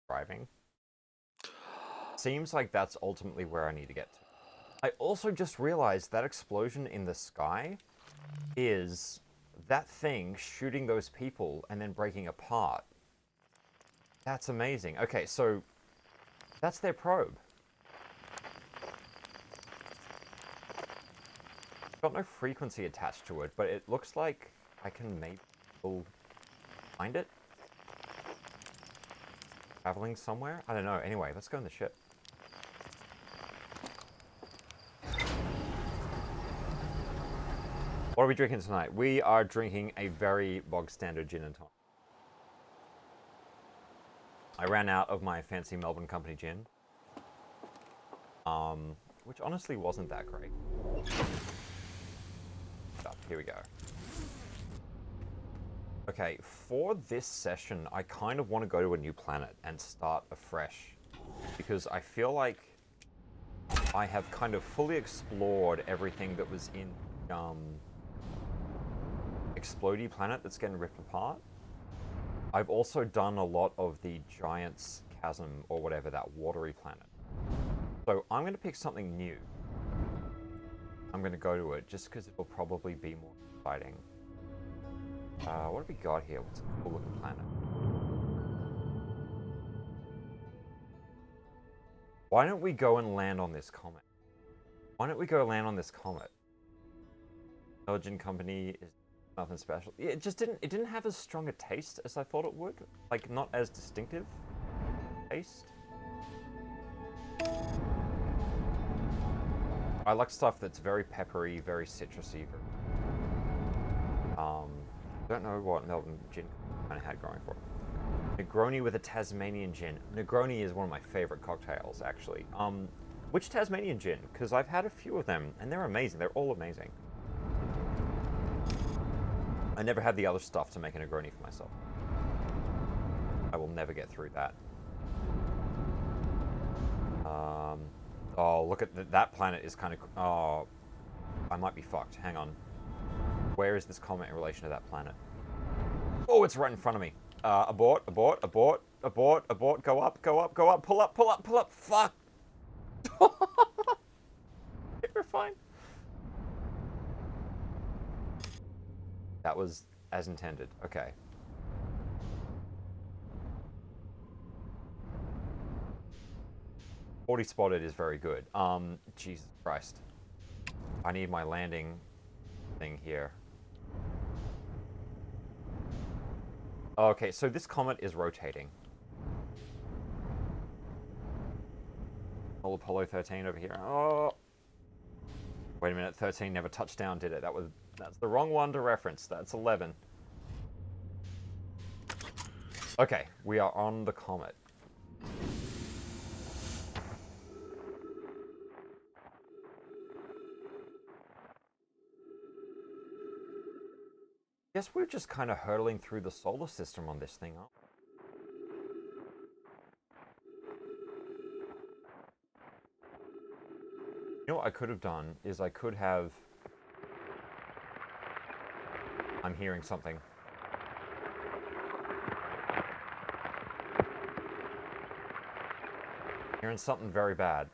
driving. Seems like that's ultimately where I need to get to. I also just realized that explosion in the sky is that thing shooting those people and then breaking apart. That's amazing. Okay, so that's their probe. Got no frequency attached to it, but it looks like I can maybe find it. Traveling somewhere? I don't know. Anyway, let's go in the ship. What are we drinking tonight? We are drinking a very bog standard gin and tonic. I ran out of my fancy Melbourne Company gin, which honestly wasn't that great. Here we go. Okay, for this session, I kind of want to go to a new planet and start afresh, because I feel like I have kind of fully explored everything that was in Explodey planet that's getting ripped apart. I've also done a lot of the Giant's Chasm, or whatever, that watery planet. So I'm going to pick something new. I'm going to go to it just because it will probably be more exciting. What have we got here? What's a cool looking planet? Why don't we go and land on this comet? Why don't we go land on this comet? Belgian Company is nothing special. It just didn't have as strong a taste as I thought it would. Like, not as distinctive taste. I like stuff that's very peppery, very citrusy. I don't know what Melbourne gin kind of had going for it. Negroni with a Tasmanian gin. Negroni is one of my favorite cocktails, actually. Which Tasmanian gin? Because I've had a few of them, and they're amazing. They're all amazing. I never had the other stuff to make a Negroni for myself. I will never get through that. Oh, look at that planet is kind of... Oh, I might be fucked. Hang on. Where is this comet in relation to that planet? Oh, it's right in front of me. Abort, abort, abort, abort, abort. Go up, go up, go up. Pull up, pull up, pull up. Fuck. You're fine. That was as intended. Okay. Forty spotted is very good. Jesus Christ. I need my landing thing here. Okay, so this comet is rotating. Old Apollo 13 over here. Oh. Wait a minute, 13 never touched down, did it? That's the wrong one to reference. That's 11. Okay, we are on the comet. Guess we're just kind of hurtling through the solar system on this thing, aren't we? You know what I could have done is I could have... I'm hearing something. Hearing something very bad.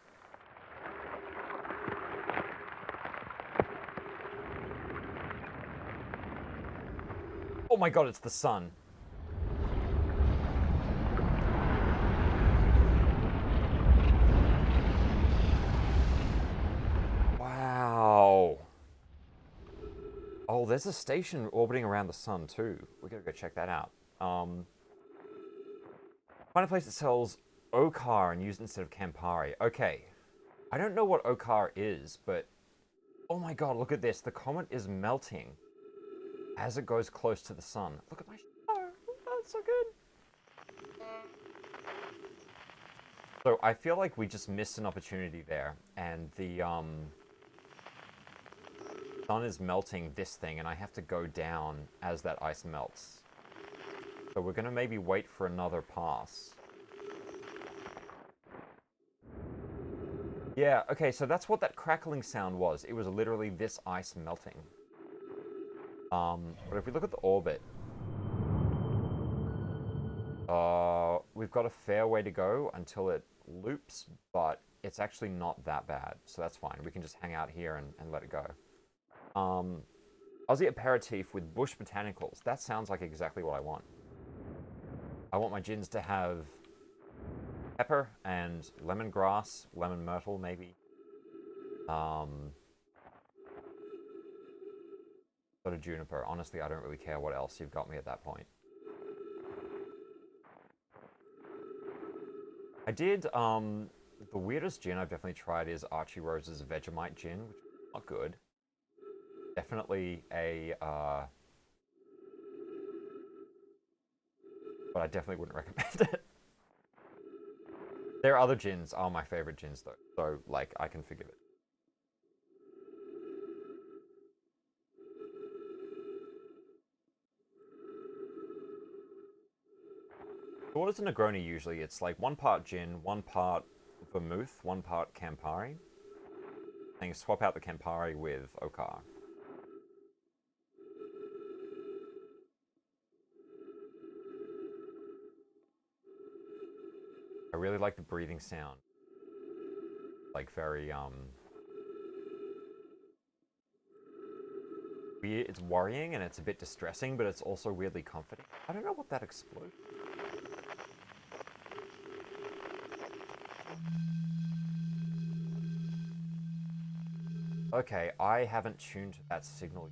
Oh my god, it's the sun. Wow. Oh, there's a station orbiting around the sun too. We gotta go check that out. Find a place that sells Okar and use it instead of Campari. Okay. I don't know what Okar is, but... Oh my god, look at this. The comet is melting as it goes close to the sun. Look at my show. That's so good. So I feel like we just missed an opportunity there, and the sun is melting this thing, and I have to go down as that ice melts. So we're gonna maybe wait for another pass. Yeah, okay, so that's what that crackling sound was. It was literally this ice melting. But if we look at the orbit, We've got a fair way to go until it loops, but it's actually not that bad, so that's fine. We can just hang out here and let it go. Aussie aperitif with bush botanicals. That sounds like exactly what I want. I want my gins to have pepper and lemongrass, lemon myrtle maybe. Sort of juniper. Honestly, I don't really care what else you've got me at that point. I did, the weirdest gin I've definitely tried is Archie Rose's Vegemite gin, which is not good. Definitely a, but I definitely wouldn't recommend it. Their other gins are my favorite gins though, so, like, I can forgive it. So what is a Negroni usually? It's like 1 part gin, 1 part vermouth, 1 part Campari. And you swap out the Campari with Okar. I really like the breathing sound. Like very, weird. It's worrying and it's a bit distressing, but it's also weirdly comforting. I don't know what that explodes. Okay, I haven't tuned that signal.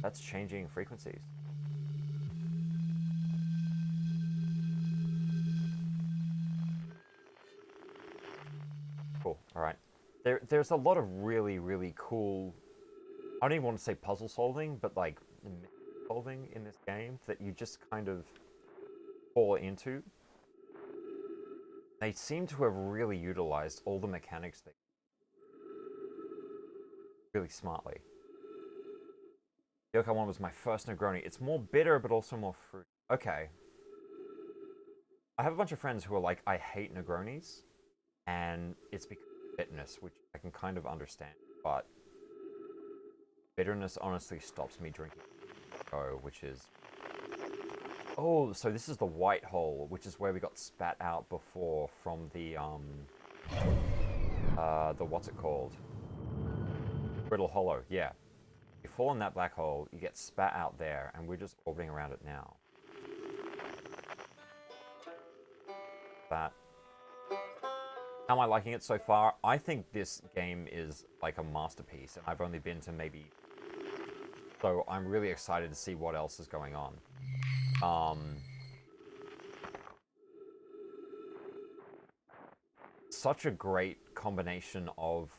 That's changing frequencies. Cool, alright. There's a lot of really, really cool, I don't even want to say puzzle solving, but like solving in this game that you just kind of fall into. They seem to have really utilized all the mechanics really smartly. The Yokai one was my first Negroni. It's more bitter, but also more fruit. Okay. I have a bunch of friends who are like, I hate Negronis, and it's because of bitterness, which I can kind of understand, but bitterness honestly stops me drinking. Oh, which is... Oh, so this is the white hole, which is where we got spat out before from the what's it called? Brittle Hollow, yeah. You fall in that black hole, you get spat out there, and we're just orbiting around it now. That. How am I liking it so far? I think this game is like a masterpiece, and I've only been to maybe... So I'm really excited to see what else is going on. Such a great combination of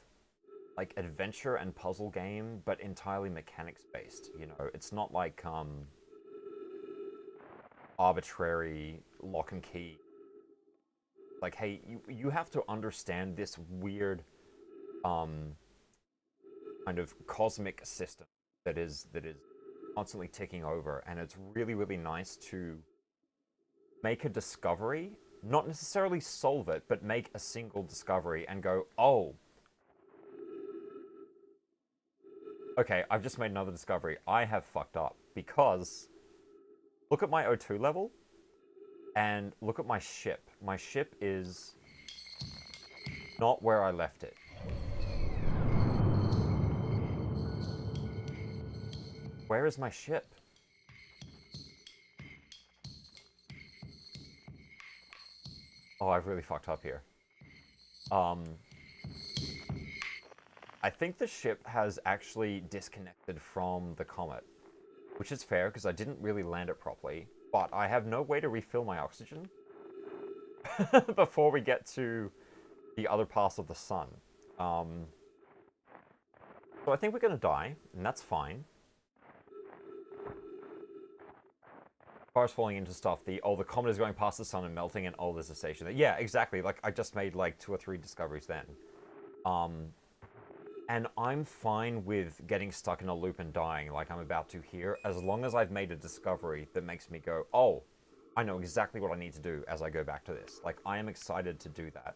like adventure and puzzle game, but entirely mechanics based. You know, it's not like arbitrary lock and key. Like, hey, you have to understand this weird kind of cosmic system that is constantly ticking over, and it's really, really nice to make a discovery, not necessarily solve it, but make a single discovery and go, oh, okay, I've just made another discovery. I have fucked up because look at my O2 level and look at my ship. My ship is not where I left it. Where is my ship? Oh, I've really fucked up here. I think the ship has actually disconnected from the comet, which is fair because I didn't really land it properly, but I have no way to refill my oxygen before we get to the other parts of the sun. So I think we're going to die, and that's fine. As far as falling into stuff, the comet is going past the sun and melting, and oh, there's a station there. Yeah, exactly. Like, I just made like 2 or 3 discoveries then. And I'm fine with getting stuck in a loop and dying like I'm about to here, as long as I've made a discovery that makes me go, oh, I know exactly what I need to do as I go back to this. Like, I am excited to do that.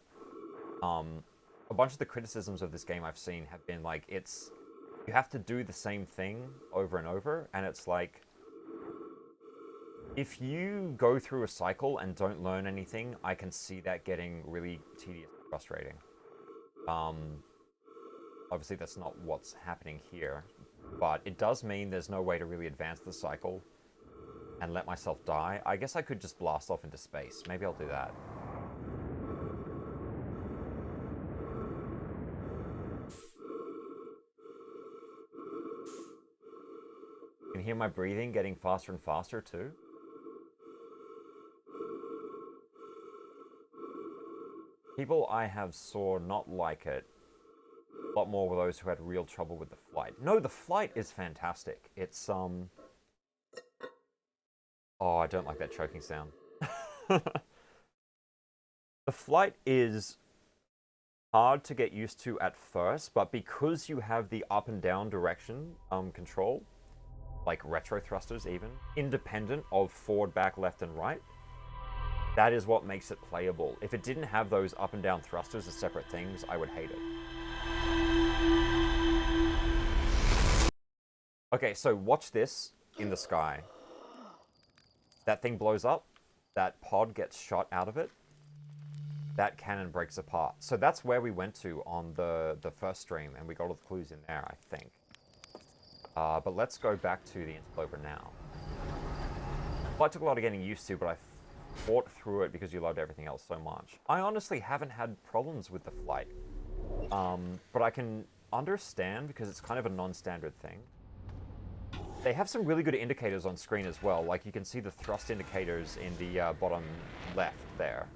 a bunch of the criticisms of this game I've seen have been like, you have to do the same thing over and over, and it's like, if you go through a cycle and don't learn anything, I can see that getting really tedious and frustrating. Obviously that's not what's happening here, but it does mean there's no way to really advance the cycle and let myself die. I guess I could just blast off into space. Maybe I'll do that. You can hear my breathing getting faster and faster too. People I have saw not like it. A lot more were those who had real trouble with the flight. No, the flight is fantastic. It's, Oh, I don't like that choking sound. The flight is hard to get used to at first, but because you have the up and down direction control, like retro thrusters even, independent of forward, back, left, and right, that is what makes it playable. If it didn't have those up and down thrusters as separate things, I would hate it. Okay, so watch this in the sky. That thing blows up, that pod gets shot out of it, that cannon breaks apart. So that's where we went to on the first stream, and we got all the clues in there, I think. But let's go back to the Interloper now. Well, it took a lot of getting used to, but I fought through it because you loved everything else so much. I honestly haven't had problems with the flight. But I can understand because it's kind of a non-standard thing. They have some really good indicators on screen as well. Like, you can see the thrust indicators in the bottom left there.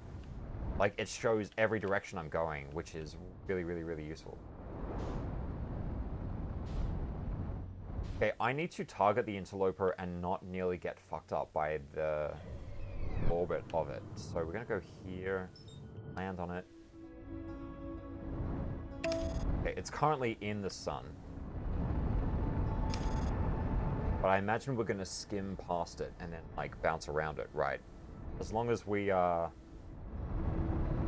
Like, it shows every direction I'm going, which is really, really, really useful. Okay, I need to target the Interloper and not nearly get fucked up by the orbit of it. So we're gonna go here, land on it. Okay, it's currently in the sun. But I imagine we're gonna skim past it and then, like, bounce around it, right? As long as we,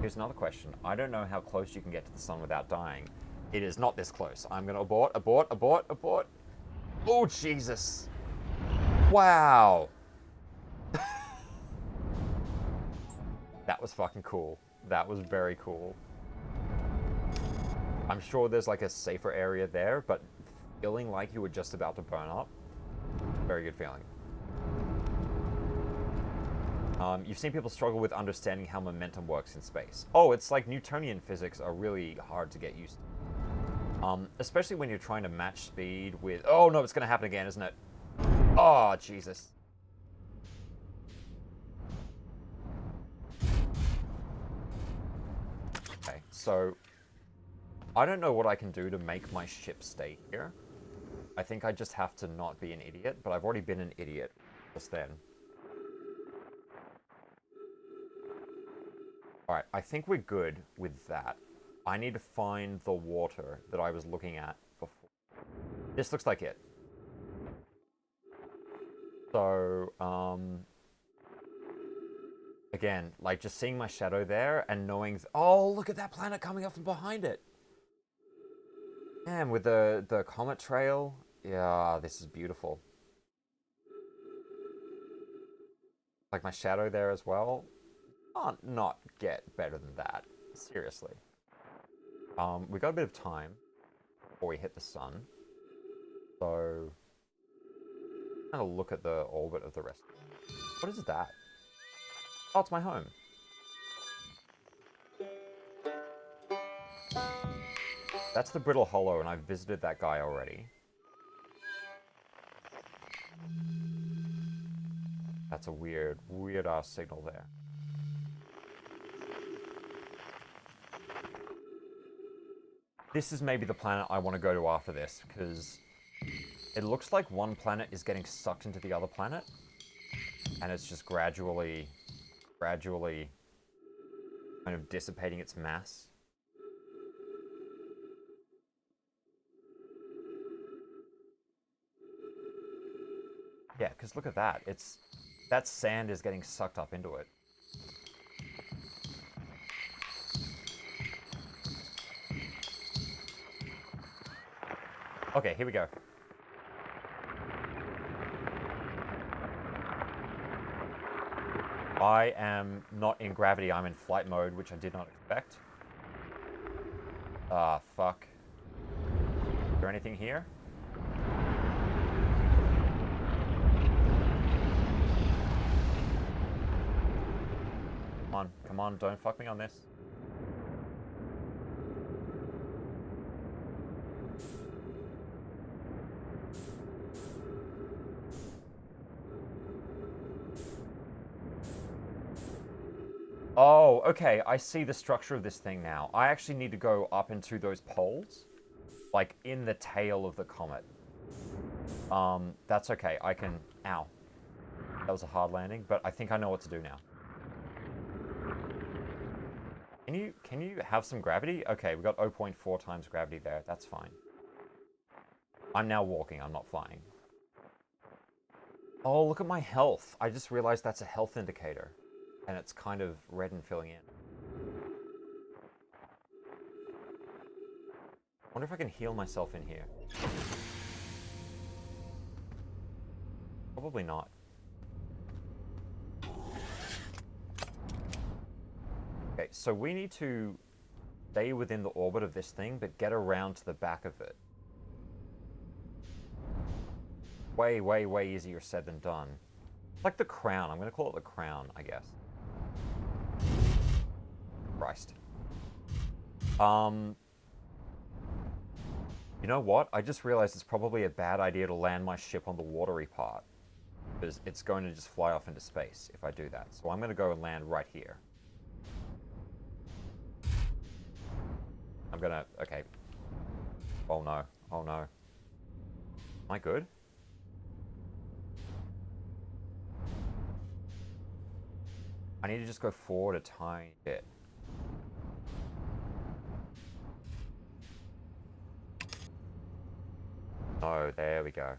Here's another question. I don't know how close you can get to the sun without dying. It is not this close. I'm gonna abort, abort, abort, abort. Oh, Jesus. Wow. That was fucking cool. That was very cool. I'm sure there's like a safer area there, but feeling like you were just about to burn up, very good feeling. You've seen people struggle with understanding how momentum works in space. Oh, it's like Newtonian physics are really hard to get used to. Especially when you're trying to match speed with... Oh, no, it's going to happen again, isn't it? Oh, Jesus. Okay, so... I don't know what I can do to make my ship stay here. I think I just have to not be an idiot, but I've already been an idiot just then. Alright, I think we're good with that. I need to find the water that I was looking at before. This looks like it. So, again, like just seeing my shadow there and knowing... Oh, look at that planet coming up from behind it! Man, with the comet trail, yeah, this is beautiful. Like my shadow there as well. Can't not get better than that. Seriously. We got a bit of time before we hit the sun. So, kind of look at the orbit of the rest. What is that? Oh, it's my home. That's the Brittle Hollow, and I've visited that guy already. That's a weird, weird-ass signal there. This is maybe the planet I want to go to after this, because it looks like one planet is getting sucked into the other planet, and it's just gradually kind of dissipating its mass. Yeah, because look at that. That sand is getting sucked up into it. Okay, here we go. I am not in gravity, I'm in flight mode, which I did not expect. Ah, fuck. Is there anything here? Come on, don't fuck me on this. Oh, okay, I see the structure of this thing now. I actually need to go up into those poles, like in the tail of the comet. That's okay, I can... Ow. That was a hard landing, but I think I know what to do now. Can you have some gravity? Okay, we got 0.4 times gravity there. That's fine. I'm now walking, I'm not flying. Oh, look at my health. I just realized that's a health indicator. And it's kind of red and filling in. I wonder if I can heal myself in here. Probably not. Okay, so we need to stay within the orbit of this thing, but get around to the back of it. Way, way, way easier said than done. Like the crown. I'm going to call it the crown, I guess. Christ. You know what? I just realized it's probably a bad idea to land my ship on the watery part. Because it's going to just fly off into space if I do that. So I'm going to go and land right here. I'm going to... Okay. Oh no. Oh no. Am I good? I need to just go forward a tiny bit. Oh, there we go.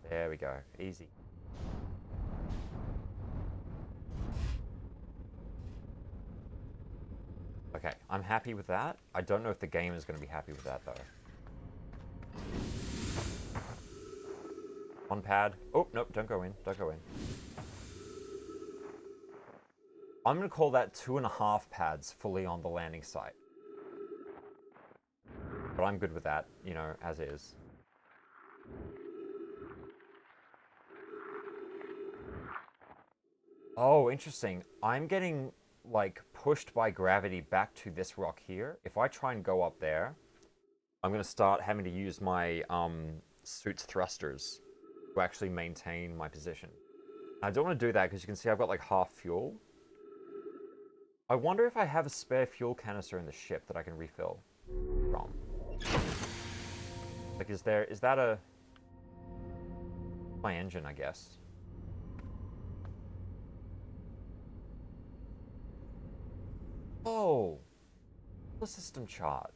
There we go. Easy. Okay, I'm happy with that. I don't know if the game is going to be happy with that, though. On pad. Oh, nope, don't go in. Don't go in. I'm going to call that 2.5 pads fully on the landing site. But I'm good with that, you know, as is. Oh, interesting. I'm getting, like, pushed by gravity back to this rock here. If I try and go up there, I'm going to start having to use my suit's thrusters to actually maintain my position. I don't want to do that because you can see I've got, like, half fuel. I wonder if I have a spare fuel canister in the ship that I can refill from. Like, is that a... my engine, I guess. Oh! The system chart.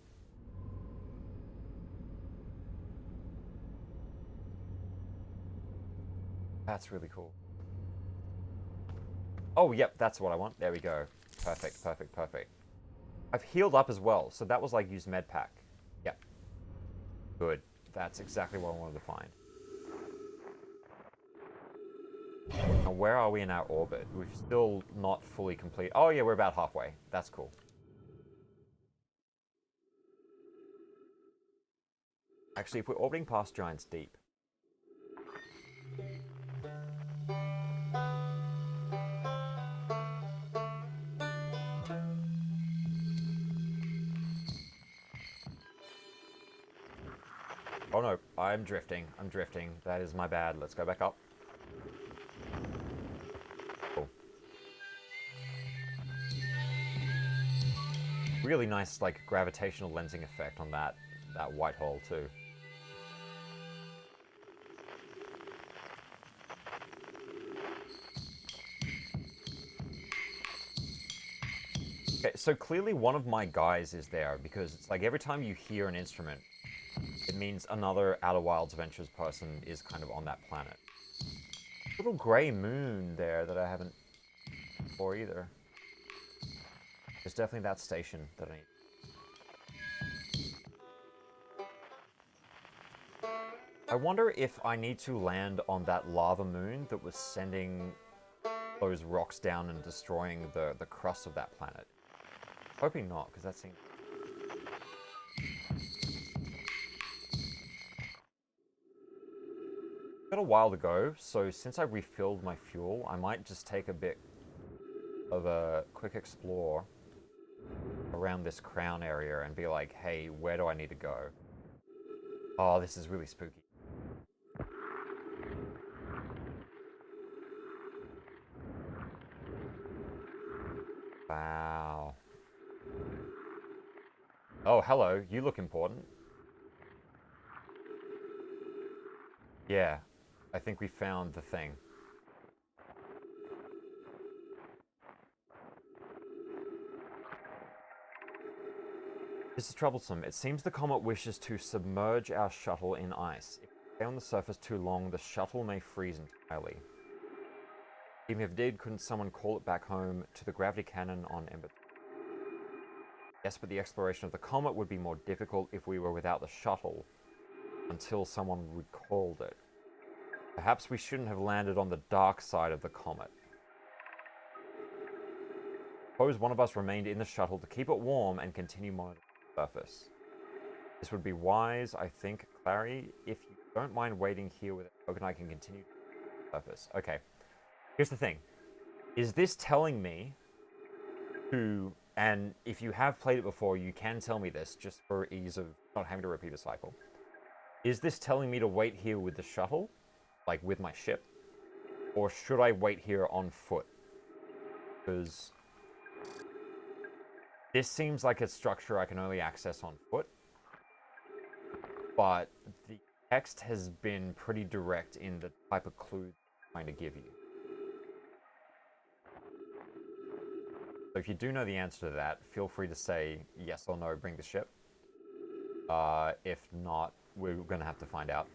That's really cool. Oh, yep, that's what I want. There we go. Perfect, perfect, perfect. I've healed up as well, so that was like use med pack. Yep. Good. That's exactly what I wanted to find. Now, where are we in our orbit? We've still not fully complete. Oh, yeah, we're about halfway. That's cool. Actually, if we're orbiting past Giant's Deep. Oh no, I'm drifting. I'm drifting. That is my bad. Let's go back up. Cool. Really nice, like, gravitational lensing effect on that white hole, too. Okay, so clearly one of my guys is there, because it's like every time you hear an instrument, it means another Outer Wilds Adventures person is kind of on that planet. Little grey moon there that I haven't before either. There's definitely that station that I need. I wonder if I need to land on that lava moon that was sending those rocks down and destroying the crust of that planet. Hoping not, because that seems... Got a while to go, so since I've refilled my fuel, I might just take a bit of a quick explore around this crown area and be like, hey, where do I need to go? Oh, this is really spooky. Wow. Oh, hello. You look important. Yeah. I think we found the thing. This is troublesome. It seems the comet wishes to submerge our shuttle in ice. If we stay on the surface too long, the shuttle may freeze entirely. Even if it did, couldn't someone call it back home to the gravity cannon on Ember? Yes, but the exploration of the comet would be more difficult if we were without the shuttle until someone recalled it. Perhaps we shouldn't have landed on the dark side of the comet. Suppose one of us remained in the shuttle to keep it warm and continue monitoring the surface. This would be wise, I think, Clary. If you don't mind waiting here with Oak and I can continue the surface. Okay. Here's the thing. Is this telling me to... And if you have played it before, you can tell me this, just for ease of not having to repeat a cycle. Is this telling me to wait here with the shuttle? Like, with my ship? Or should I wait here on foot? Because this seems like a structure I can only access on foot. But the text has been pretty direct in the type of clues it's trying to give you. So if you do know the answer to that, feel free to say yes or no, bring the ship. If not, we're going to have to find out.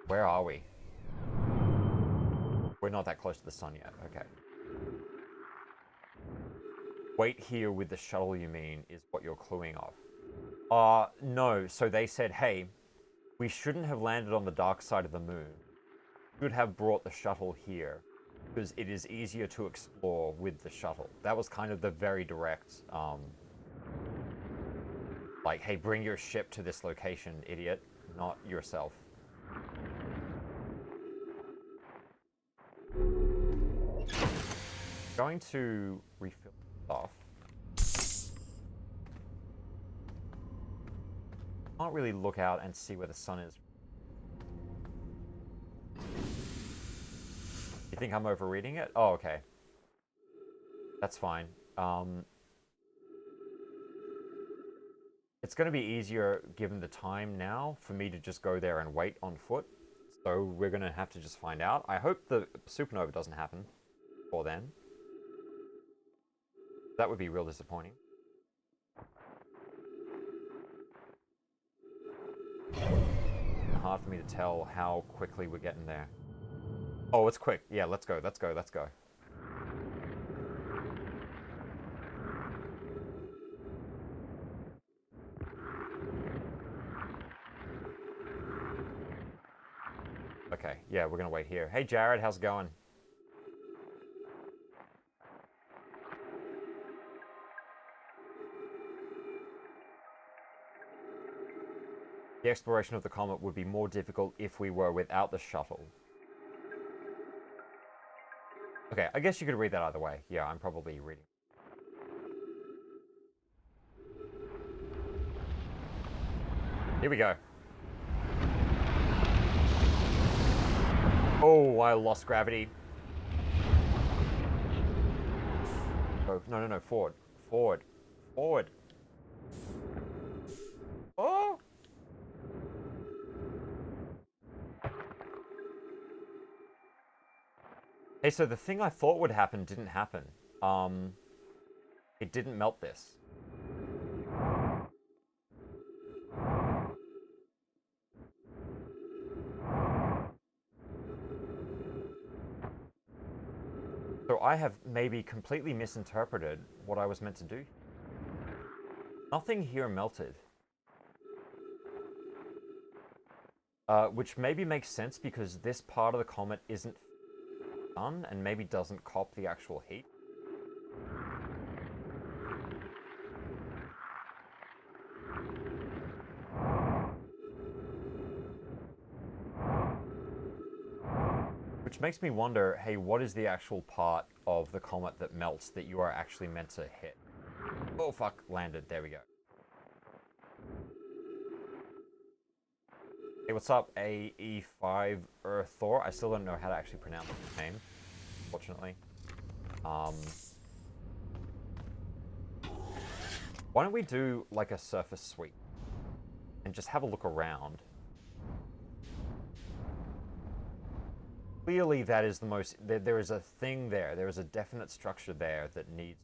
Where are we? We're not that close to the sun yet. Okay. Wait here with the shuttle, you mean, is what you're cluing off. No. So they said, hey, we shouldn't have landed on the dark side of the moon. We should have brought the shuttle here because it is easier to explore with the shuttle. That was kind of the very direct, like, hey, bring your ship to this location, idiot, not yourself. Going to refill stuff. Can't really look out and see where the sun is. You think I'm overreading it? Oh, okay. That's fine. It's going to be easier, given the time now, for me to just go there and wait on foot. So we're going to have to just find out. I hope the supernova doesn't happen before then. That would be real disappointing. Hard for me to tell how quickly we're getting there. Oh, it's quick. Yeah, let's go, let's go, let's go. Okay, yeah, we're gonna wait here. Hey, Jared, how's it going? The exploration of the comet would be more difficult if we were without the shuttle. Okay, I guess you could read that either way. Yeah, I'm probably reading. Here we go. Oh, I lost gravity. Oh, no, forward. Forward. Forward. Oh! Hey, so the thing I thought would happen didn't happen. It didn't melt this. So I have maybe completely misinterpreted what I was meant to do. Nothing here melted. Which maybe makes sense because this part of the comet isn't done and maybe doesn't cop the actual heat. Which makes me wonder, hey, what is the actual part of the comet that melts that you are actually meant to hit? Oh, fuck, landed. There we go. Hey, what's up, AE5 Thor? I still don't know how to actually pronounce his name, fortunately. Why don't we do, like, a surface sweep? And just have a look around. Clearly, that is the most... There is a thing there. There is a definite structure there that needs...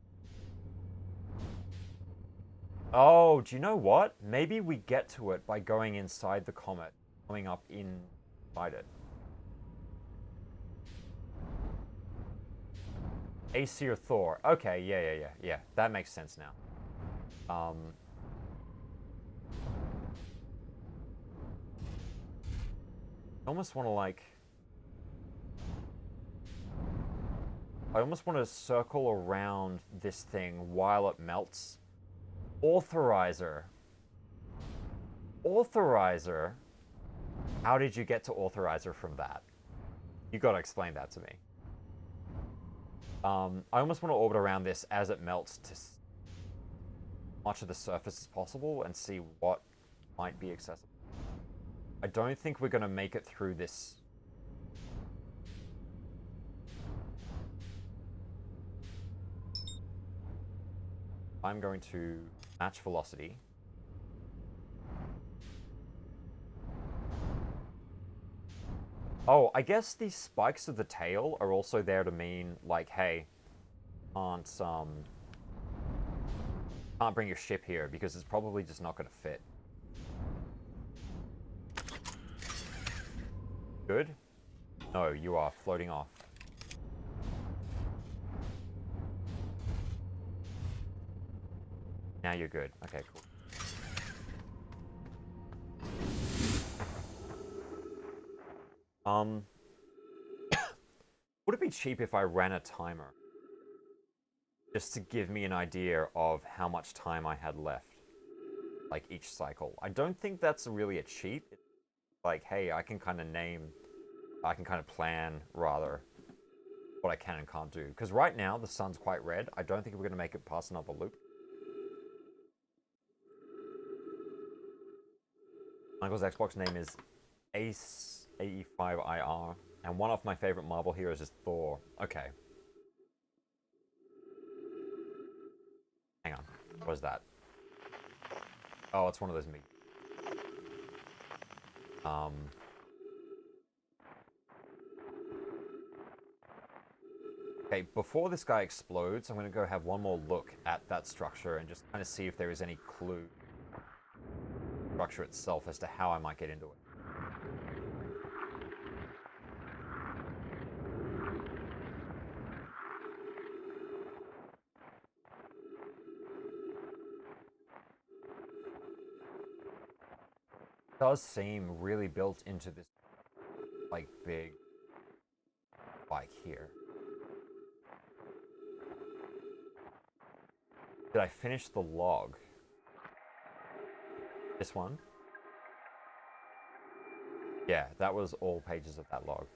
Oh, do you know what? Maybe we get to it by going inside the comet, coming up inside it. Aesir Thor. Okay, yeah. That makes sense now. I almost want to, like... I almost want to circle around this thing while it melts. Authorizer. Authorizer? How did you get to Authorizer from that? You gotta explain that to me. I almost want to orbit around this as it melts to much of the surface as possible and see what might be accessible. I don't think we're gonna make it through this. I'm going to match velocity. Oh, I guess these spikes of the tail are also there to mean, like, hey, can't bring your ship here because it's probably just not going to fit. Good? No, you are floating off. Now you're good. Okay, cool. Would it be cheap if I ran a timer? Just to give me an idea of how much time I had left. Like, each cycle. I don't think that's really a cheat. It's like, hey, I can kind of plan, rather, what I can and can't do. Because right now, the sun's quite red. I don't think we're going to make it past another loop. Michael's Xbox name is ACE85IR. And one of my favorite Marvel heroes is Thor. Okay. Hang on. What is that? Oh, it's one of those meat. Okay, before this guy explodes, I'm going to go have one more look at that structure and just kind of see if there is any clue structure itself as to how I might get into it. It does seem really built into this, like, big bike here. Did I finish the log? This one? Yeah, that was all pages of that log.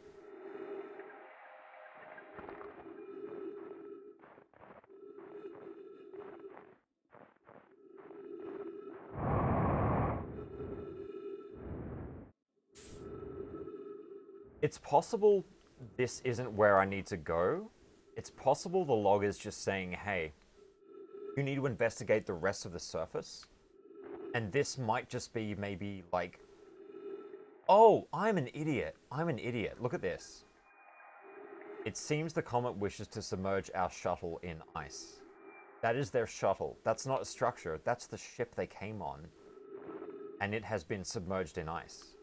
It's possible this isn't where I need to go. It's possible the log is just saying, hey, you need to investigate the rest of the surface. And this might just be maybe like, oh, I'm an idiot. I'm an idiot. Look at this. It seems the comet wishes to submerge our shuttle in ice. That is their shuttle. That's not a structure. That's the ship they came on. And it has been submerged in ice.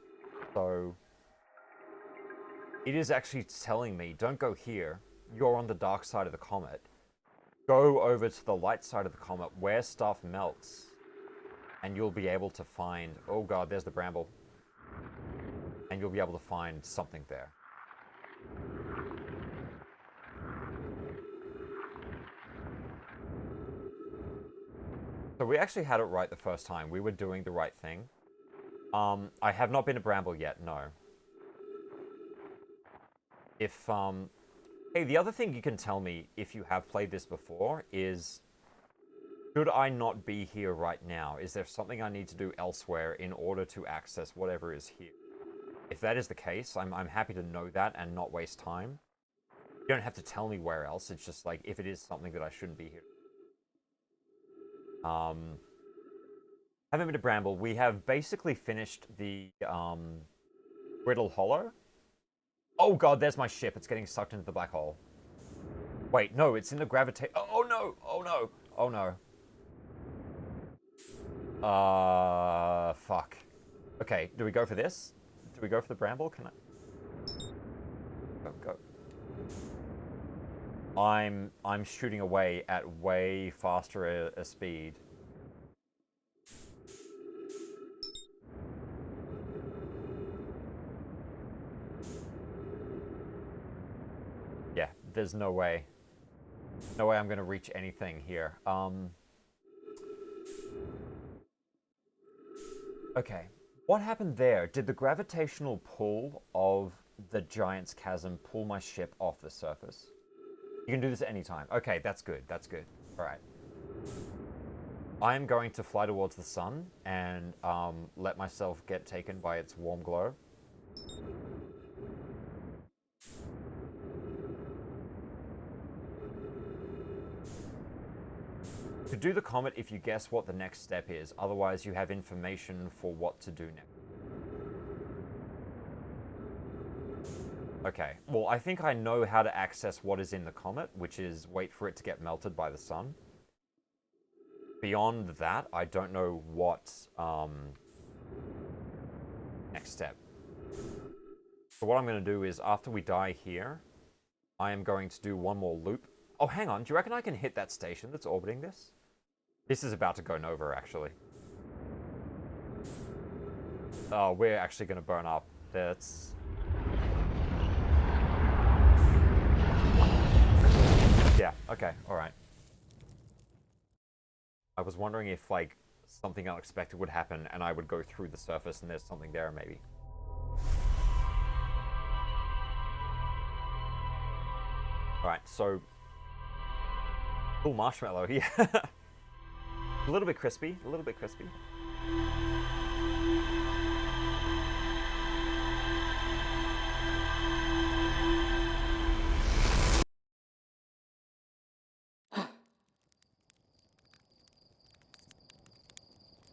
So it is actually telling me, don't go here. you're on the dark side of the comet, go over to the light side of the comet where stuff melts, and you'll be able to find... Oh god, there's the bramble. And you'll be able to find something there. So we actually had it right the first time. We were doing the right thing. I have not been to Bramble yet, no. If, Hey, the other thing you can tell me if you have played this before is... Should I not be here right now? Is there something I need to do elsewhere in order to access whatever is here? If that is the case, I'm happy to know that and not waste time. You don't have to tell me where else. It's just like, if it is something that I shouldn't be here. Haven't been to Bramble. We have basically finished the Brittle Hollow. Oh god, there's my ship. It's getting sucked into the black hole. Wait, no, it's in the gravitate. Oh no! Oh no! Oh no! Fuck. Okay, do we go for this? Do we go for the Bramble? Can I? Go. I'm shooting away at way faster a speed. Yeah, there's no way. No way I'm gonna reach anything here. Okay. What happened there? Did the gravitational pull of the Giant's Chasm pull my ship off the surface? You can do this at any time. Okay, that's good. That's good. Alright. I am going to fly towards the sun and let myself get taken by its warm glow. To do the comet if you guess what the next step is, otherwise you have information for what to do next. Okay, well I think I know how to access what is in the comet, which is wait for it to get melted by the sun. Beyond that, I don't know what next step. So what I'm going to do is, after we die here, I am going to do one more loop. Oh, hang on, do you reckon I can hit that station that's orbiting this? This is about to go nova, actually. Oh, we're actually going to burn up. That's... Yeah, okay, alright. I was wondering if, like, something unexpected would happen and I would go through the surface and there's something there, maybe. Alright, so... Cool marshmallow, yeah. A little bit crispy, a little bit crispy.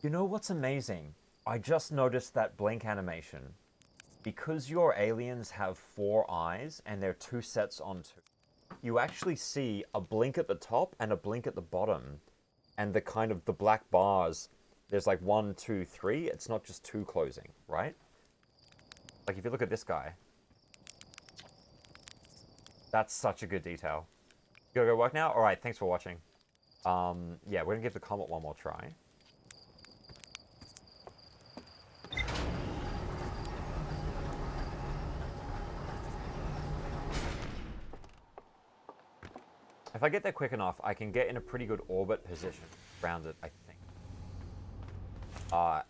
You know what's amazing? I just noticed that blink animation. Because your aliens have 4 eyes and they're 2 sets on 2, you actually see a blink at the top and a blink at the bottom. And the kind of the black bars, there's like 1, 2, 3. It's not just 2 closing, right? Like if you look at this guy. That's such a good detail. You gotta go work now? Alright, thanks for watching. Yeah, we're gonna give the comet one more try. If I get there quick enough, I can get in a pretty good orbit position around it, I think.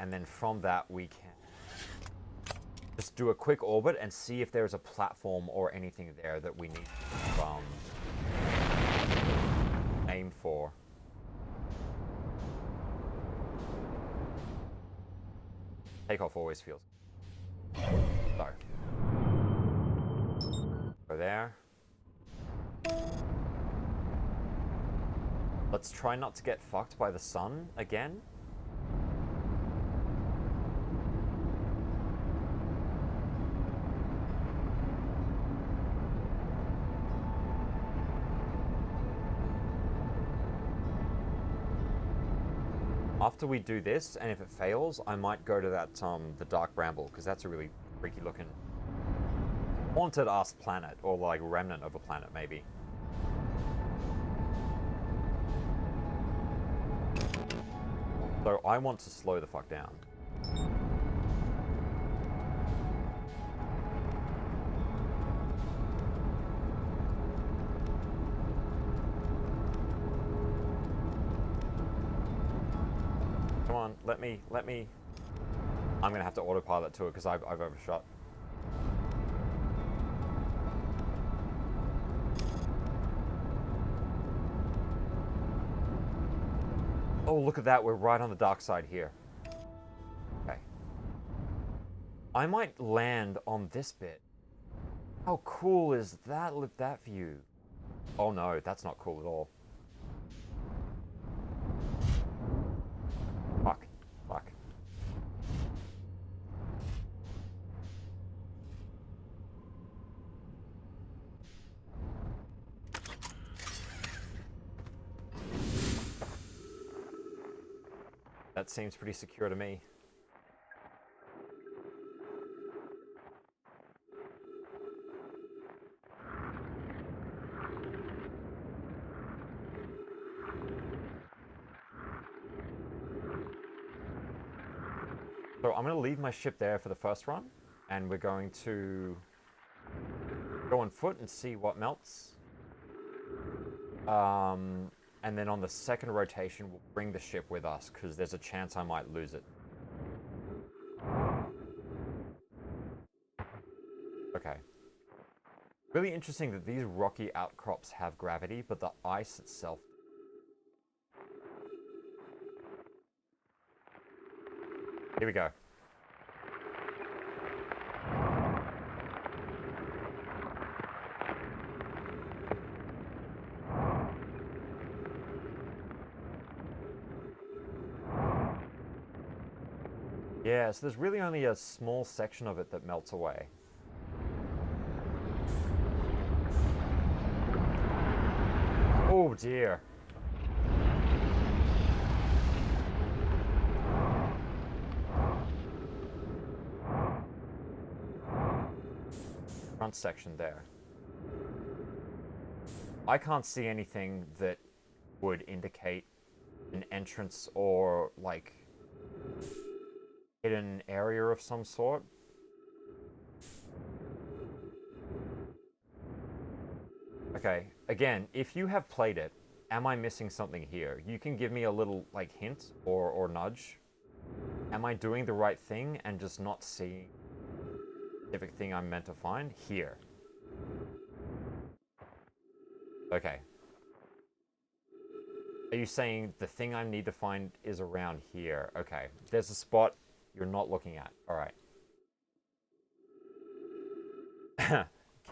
And then from that, we can just do a quick orbit and see if there's a platform or anything there that we need to aim for. Takeoff always feels. So. Go there. Let's try not to get fucked by the sun again. After we do this, and if it fails, I might go to that, the Dark Bramble, because that's a really freaky looking haunted-ass planet, or like remnant of a planet, maybe. So I want to slow the fuck down. Come on, let me. I'm gonna have to autopilot to it because I've overshot. Oh, look at that, we're right on the dark side here. Okay. I might land on this bit. How cool is that, that view? Oh no, that's not cool at all. Fuck. That seems pretty secure to me. So I'm going to leave my ship there for the first run, and we're going to go on foot and see what melts. And then on the second rotation, we'll bring the ship with us, because there's a chance I might lose it. Okay. Really interesting that these rocky outcrops have gravity, but the ice itself... Here we go. Yeah, so there's really only a small section of it that melts away. Oh dear. Front section there. I can't see anything that would indicate an entrance or, like, hidden area of some sort. Okay, again, if you have played it, am I missing something here? You can give me a little, like, hint or nudge. Am I doing the right thing and just not seeing the specific thing I'm meant to find? Here. Okay. Are you saying the thing I need to find is around here? Okay. There's a spot you're not looking at. Alright.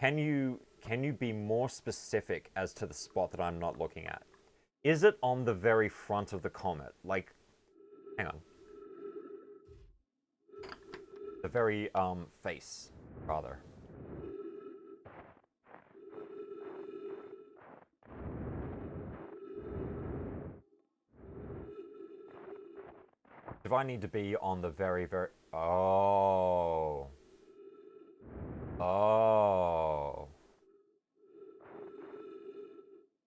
Can you be more specific as to the spot that I'm not looking at? Is it on the very front of the comet? Like, hang on. The very, face, rather. If I need to be on the very... Oh. Oh.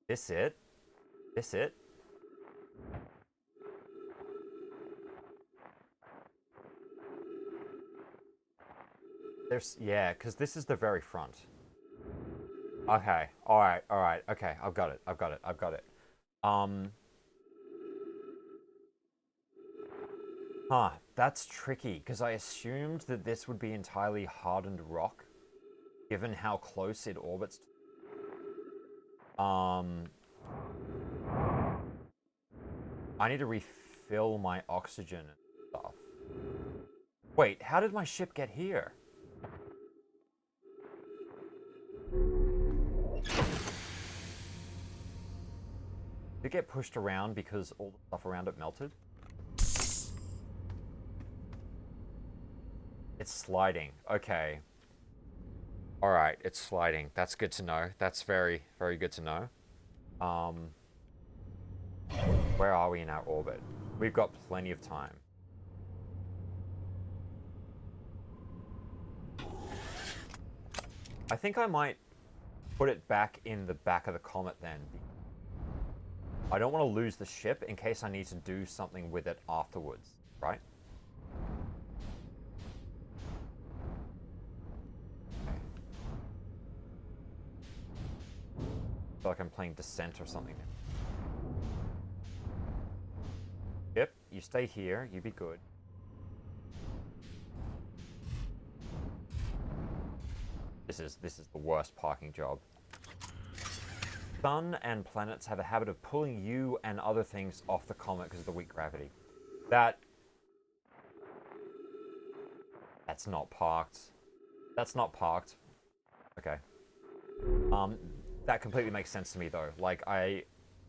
This it? This it? Yeah, because this is the very front. Okay, alright, okay, I've got it. Huh, that's tricky, because I assumed that this would be entirely hardened rock, given how close it orbits. I need to refill my oxygen and stuff. Wait, how did my ship get here? Did it get pushed around because all the stuff around it melted? It's sliding. Okay. Alright, it's sliding. That's good to know. That's very, very good to know. Where are we in our orbit? We've got plenty of time. I think I might put it back in the back of the comet then. I don't want to lose the ship in case I need to do something with it afterwards, right? I feel like I'm playing Descent or something. Yep, you stay here, you be good. This is the worst parking job. Sun and planets have a habit of pulling you and other things off the comet because of the weak gravity. That's not parked. That's not parked. Okay. That completely makes sense to me though. Like, I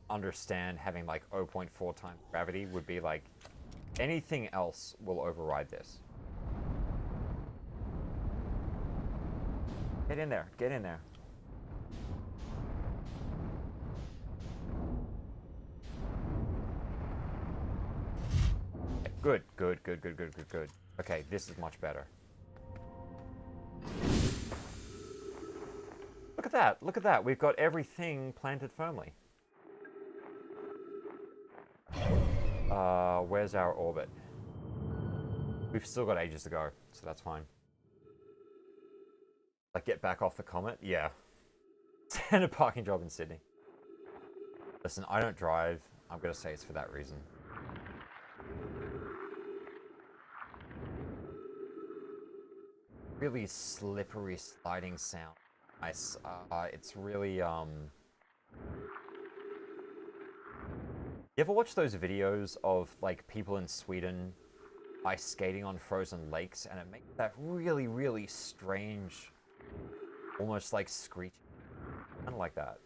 understand having like 0.4 times gravity would be like anything else will override this. Get in there. Get in there. Good, good, good, good, good, good, good. Okay, this is much better. Look at that. Look at that. We've got everything planted firmly. Where's our orbit? We've still got ages to go, so that's fine. Like, get back off the comet? Yeah. Send a parking job in Sydney. Listen, I don't drive. I'm going to say it's for that reason. Really slippery sliding sound. Nice. It's really, You ever watch those videos of, like, people in Sweden ice skating on frozen lakes, and it makes that really, really strange, almost like screeching. Kind of like that.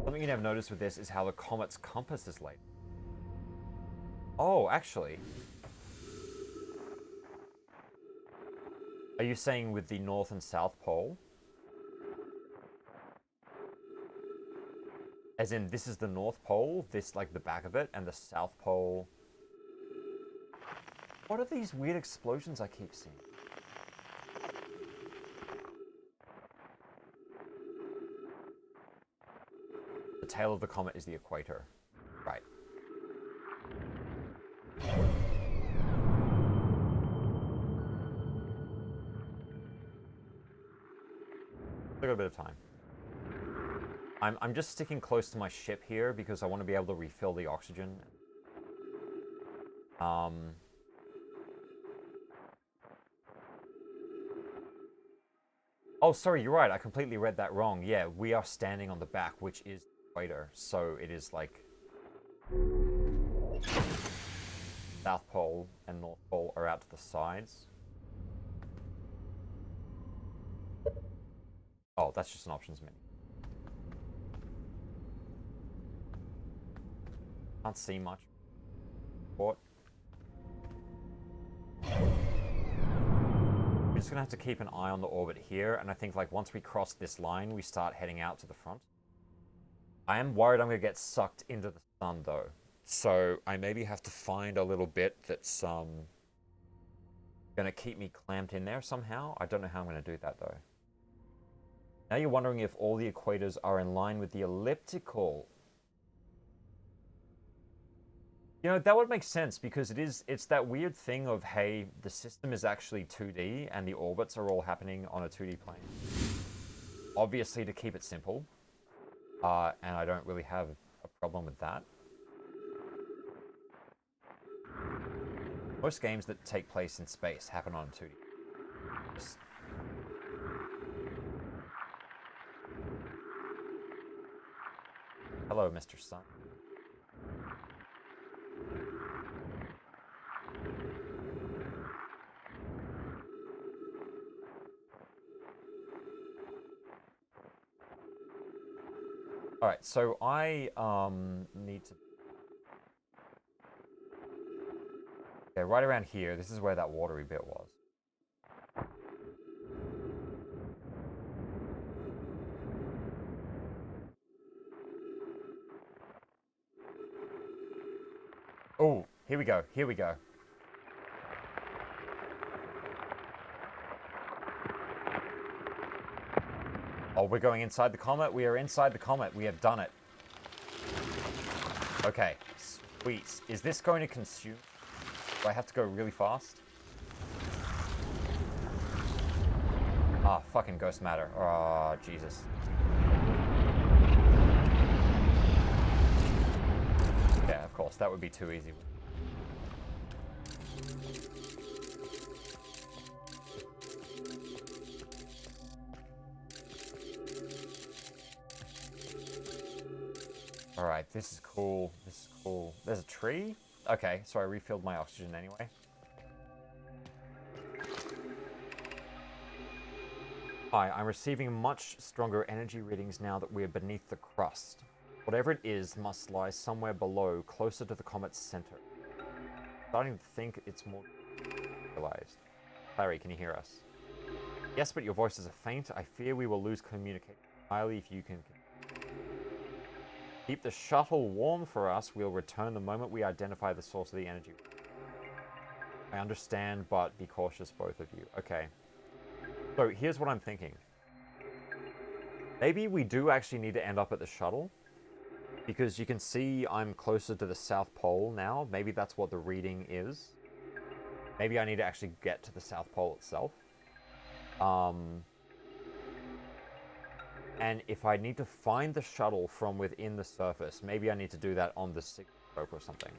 Something you never noticed with this is how the comet's compass is laid. Oh, actually. Are you saying with the North and South Pole? As in, this is the North Pole, this, like, the back of it, and the South Pole... What are these weird explosions I keep seeing? The tail of the comet is the equator. Right. Still got a bit of time. I'm just sticking close to my ship here because I want to be able to refill the oxygen. Oh, sorry, you're right. I completely read that wrong. Yeah, we are standing on the back, which is the equator. So it is like... South Pole and North Pole are out to the sides. Oh, that's just an options menu. Can't see much. What? We're just gonna have to keep an eye on the orbit here, and I think, like, once we cross this line, we start heading out to the front. I am worried I'm gonna get sucked into the sun, though. So I maybe have to find a little bit that's gonna keep me clamped in there somehow. I don't know how I'm gonna do that, though. Now you're wondering if all the equators are in line with the elliptical. You know, that would make sense because it's that weird thing of, hey, the system is actually 2D and the orbits are all happening on a 2D plane. Obviously to keep it simple. And I don't really have a problem with that. Most games that take place in space happen on 2D. Just... Hello, Mr. Sun. Alright, so I need to... Okay, right around here, this is where that watery bit was. Oh, here we go, here we go. Oh, we're going inside the comet. We are inside the comet. We have done it. Okay, sweet. Is this going to consume? Do I have to go really fast? Ah, fucking ghost matter. Oh, Jesus. Yeah, of course. That would be too easy. Alright, this is cool. This is cool. There's a tree? Okay, so I refilled my oxygen anyway. Hi, I'm receiving much stronger energy readings now that we are beneath the crust. Whatever it is must lie somewhere below, closer to the comet's center. I'm starting to think it's more realized. Clary, can you hear us? Yes, but your voices are faint. I fear we will lose communication entirely if you can... Keep the shuttle warm for us. We'll return the moment we identify the source of the energy. I understand, but be cautious, both of you. Okay. So here's what I'm thinking. Maybe we do actually need to end up at the shuttle. Because you can see I'm closer to the South Pole now. Maybe that's what the reading is. Maybe I need to actually get to the South Pole itself. And if I need to find the shuttle from within the surface, maybe I need to do that on the signal scope or something.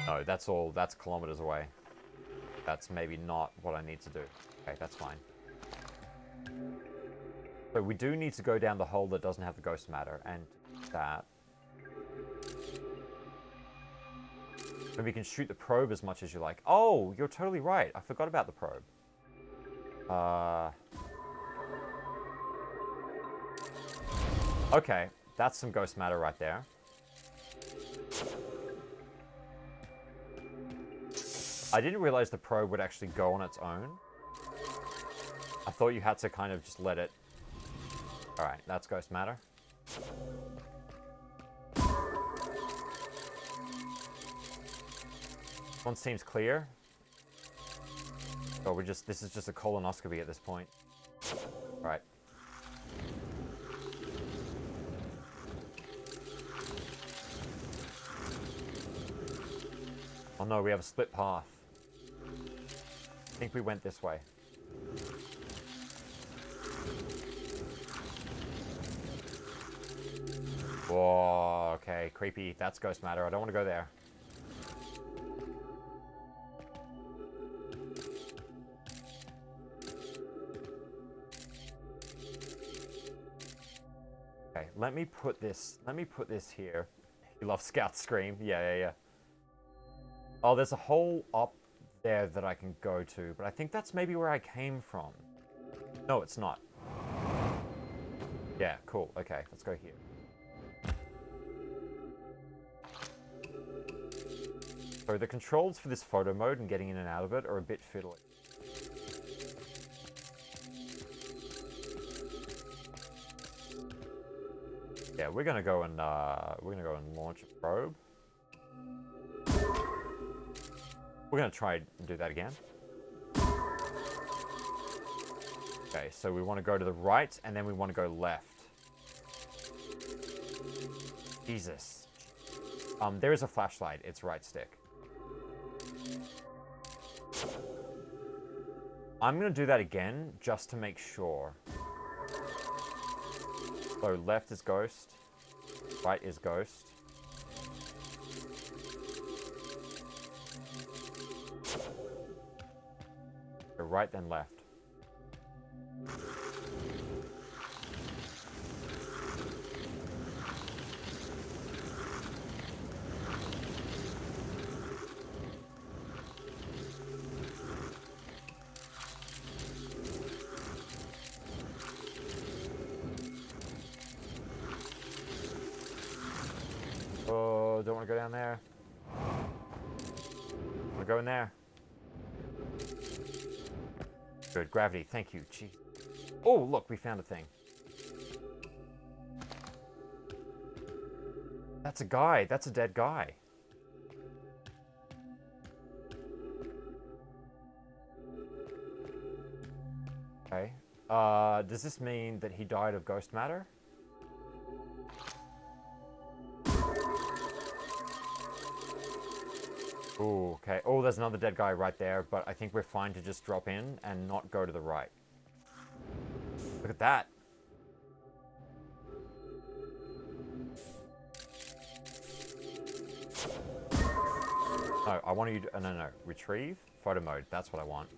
No, that's kilometers away. That's maybe not what I need to do. Okay, that's fine. So we do need to go down the hole that doesn't have the ghost matter, and that... And we can shoot the probe as much as you like. Oh, you're totally right. I forgot about the probe. Okay, that's some ghost matter right there. I didn't realize the probe would actually go on its own. I thought you had to kind of just let it... Alright, that's ghost matter. One seems clear. Oh, this is just a colonoscopy at this point. Right. Oh no, we have a split path. I think we went this way. Whoa, okay, creepy. That's ghost matter. I don't want to go there. Okay, let me put this here. You love Scout Scream. Yeah. Oh, there's a hole up there that I can go to, but I think that's maybe where I came from. No, it's not. Yeah, cool. Okay, let's go here. So the controls for this photo mode and getting in and out of it are a bit fiddly. Yeah, we're gonna go and launch a probe. We're gonna try and do that again. Okay, so we want to go to the right and then we want to go left. Jesus. There is a flashlight. It's right stick. I'm gonna do that again just to make sure. So left is ghost, right is ghost. So right then left. Oh, don't want to go down there. Want to go in there. Good, gravity, thank you. Gee. Oh, look, we found a thing. That's a guy. That's a dead guy. Okay. Does this mean that he died of ghost matter? Ooh, okay. Oh, there's another dead guy right there, but I think we're fine to just drop in and not go to the right. Look at that. No, I want you to... No. Retrieve? Photo mode. That's what I want.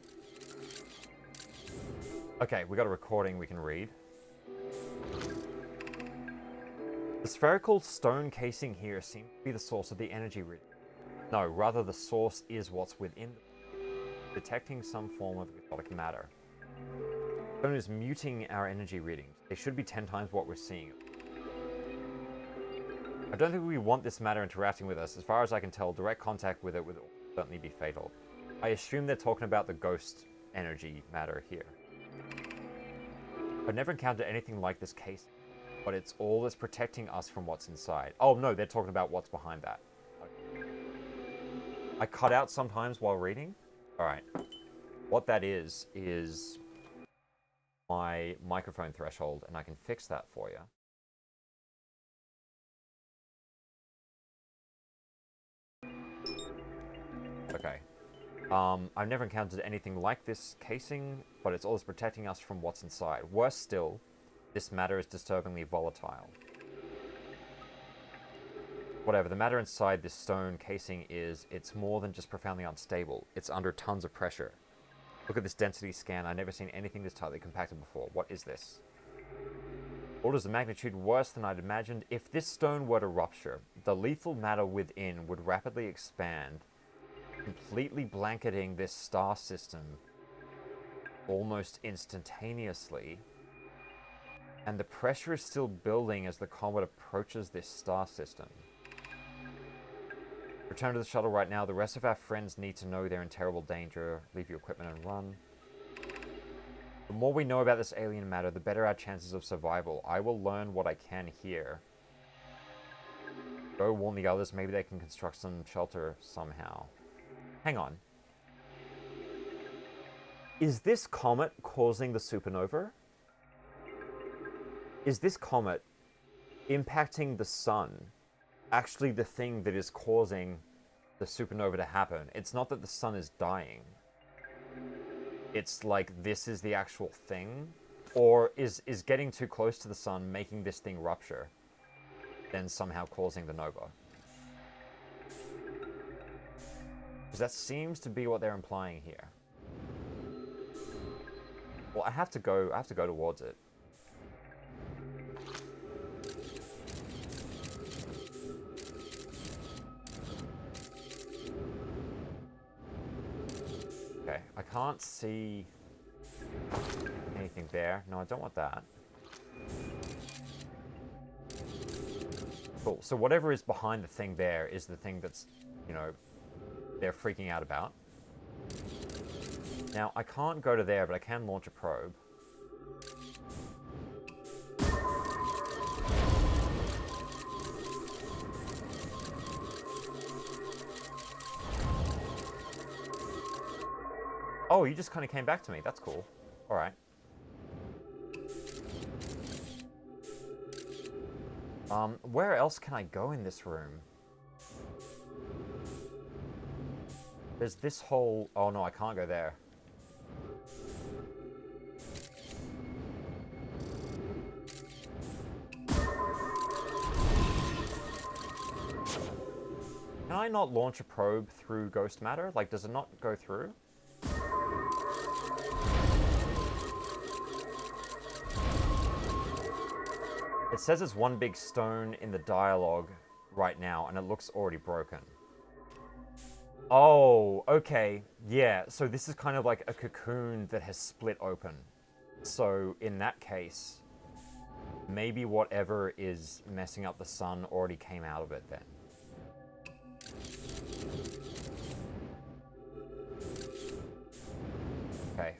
Okay, we got a recording we can read. The spherical stone casing here seems to be the source of the energy reading. No, rather the source is what's within detecting some form of exotic matter. Stone is muting our energy readings. They should be 10 times what we're seeing. I don't think we want this matter interacting with us. As far as I can tell, direct contact with it would certainly be fatal. I assume they're talking about the ghost energy matter here. I've never encountered anything like this case, but it's all that's protecting us from what's inside. Oh no, they're talking about what's behind that. I cut out sometimes while reading. Alright. What that is my microphone threshold, and I can fix that for you. Okay. I've never encountered anything like this casing, but it's always protecting us from what's inside. Worse still, this matter is disturbingly volatile. Whatever, the matter inside this stone casing it's more than just profoundly unstable. It's under tons of pressure. Look at this density scan. I've never seen anything this tightly compacted before. What is this? Orders of magnitude worse than I'd imagined. If this stone were to rupture, the lethal matter within would rapidly expand, completely blanketing this star system almost instantaneously. And the pressure is still building as the comet approaches this star system. Return to the shuttle right now. The rest of our friends need to know they're in terrible danger. Leave your equipment and run. The more we know about this alien matter, the better our chances of survival. I will learn what I can here. Go warn the others. Maybe they can construct some shelter somehow. Hang on. Is this comet causing the supernova? Is this comet impacting the sun actually the thing that is causing the supernova to happen? It's not that the sun is dying. It's like this is the actual thing? Or is getting too close to the sun making this thing rupture, then somehow causing the nova? Because that seems to be what they're implying here. Well, I have to go towards it. Okay, I can't see anything there. No, I don't want that. Cool. So whatever is behind the thing there is the thing that's, you know, they're freaking out about. Now, I can't go to there, but I can launch a probe. Oh, you just kind of came back to me. That's cool. All right. Where else can I go in this room? There's this whole... Oh, no, I can't go there. Can I not launch a probe through ghost matter? Like, does it not go through? It says it's one big stone in the dialogue right now, and it looks already broken. Oh, okay. Yeah, so this is kind of like a cocoon that has split open. So in that case, maybe whatever is messing up the sun already came out of it then. Okay,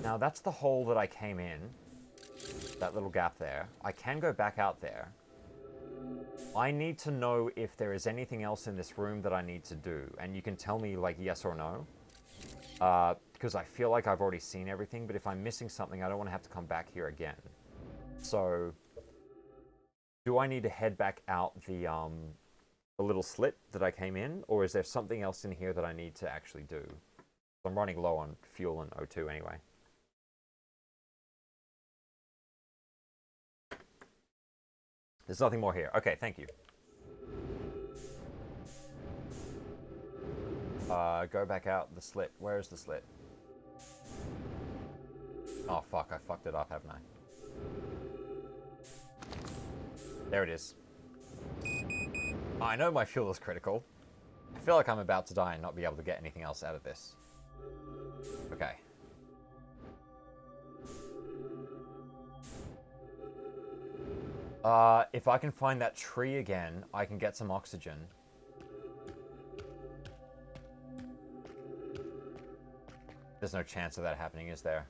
now that's the hole that I came in. That little gap there. I can go back out there. I need to know if there is anything else in this room that I need to do. And you can tell me, like, yes or no. because I feel like I've already seen everything, but if I'm missing something, I don't want to have to come back here again. So, do I need to head back out the little slit that I came in, or is there something else in here that I need to actually do? I'm running low on fuel and O2 anyway. There's nothing more here. Okay, thank you. Go back out the slit. Where is the slit? Oh, fuck. I fucked it up, haven't I? There it is. I know my fuel is critical. I feel like I'm about to die and not be able to get anything else out of this. Okay. If I can find that tree again, I can get some oxygen. There's no chance of that happening, is there?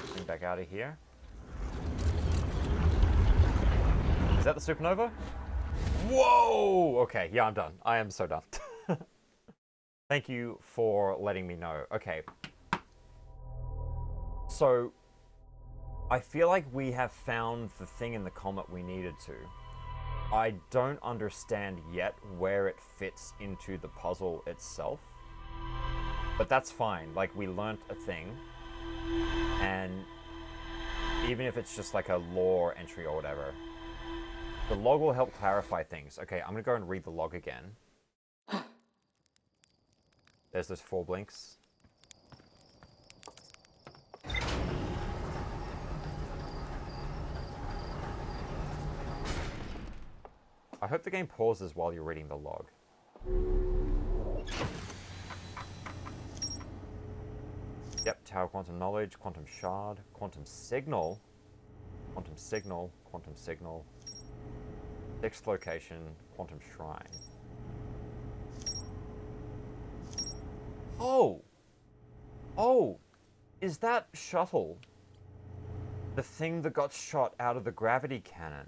Getting back out of here. Is that the supernova? Whoa! Okay, yeah, I'm done. I am so done. Thank you for letting me know. Okay. So, I feel like we have found the thing in the comet we needed to. I don't understand yet where it fits into the puzzle itself. But that's fine. Like, we learnt a thing. And even if it's just like a lore entry or whatever, the log will help clarify things. Okay, I'm gonna go and read the log again. There's those 4 blinks. I hope the game pauses while you're reading the log. Yep, Tower Quantum Knowledge, Quantum Shard, Quantum Signal, Quantum Signal, Quantum Signal, 6th location, Quantum Shrine. Oh! Oh! Is that shuttle the thing that got shot out of the gravity cannon?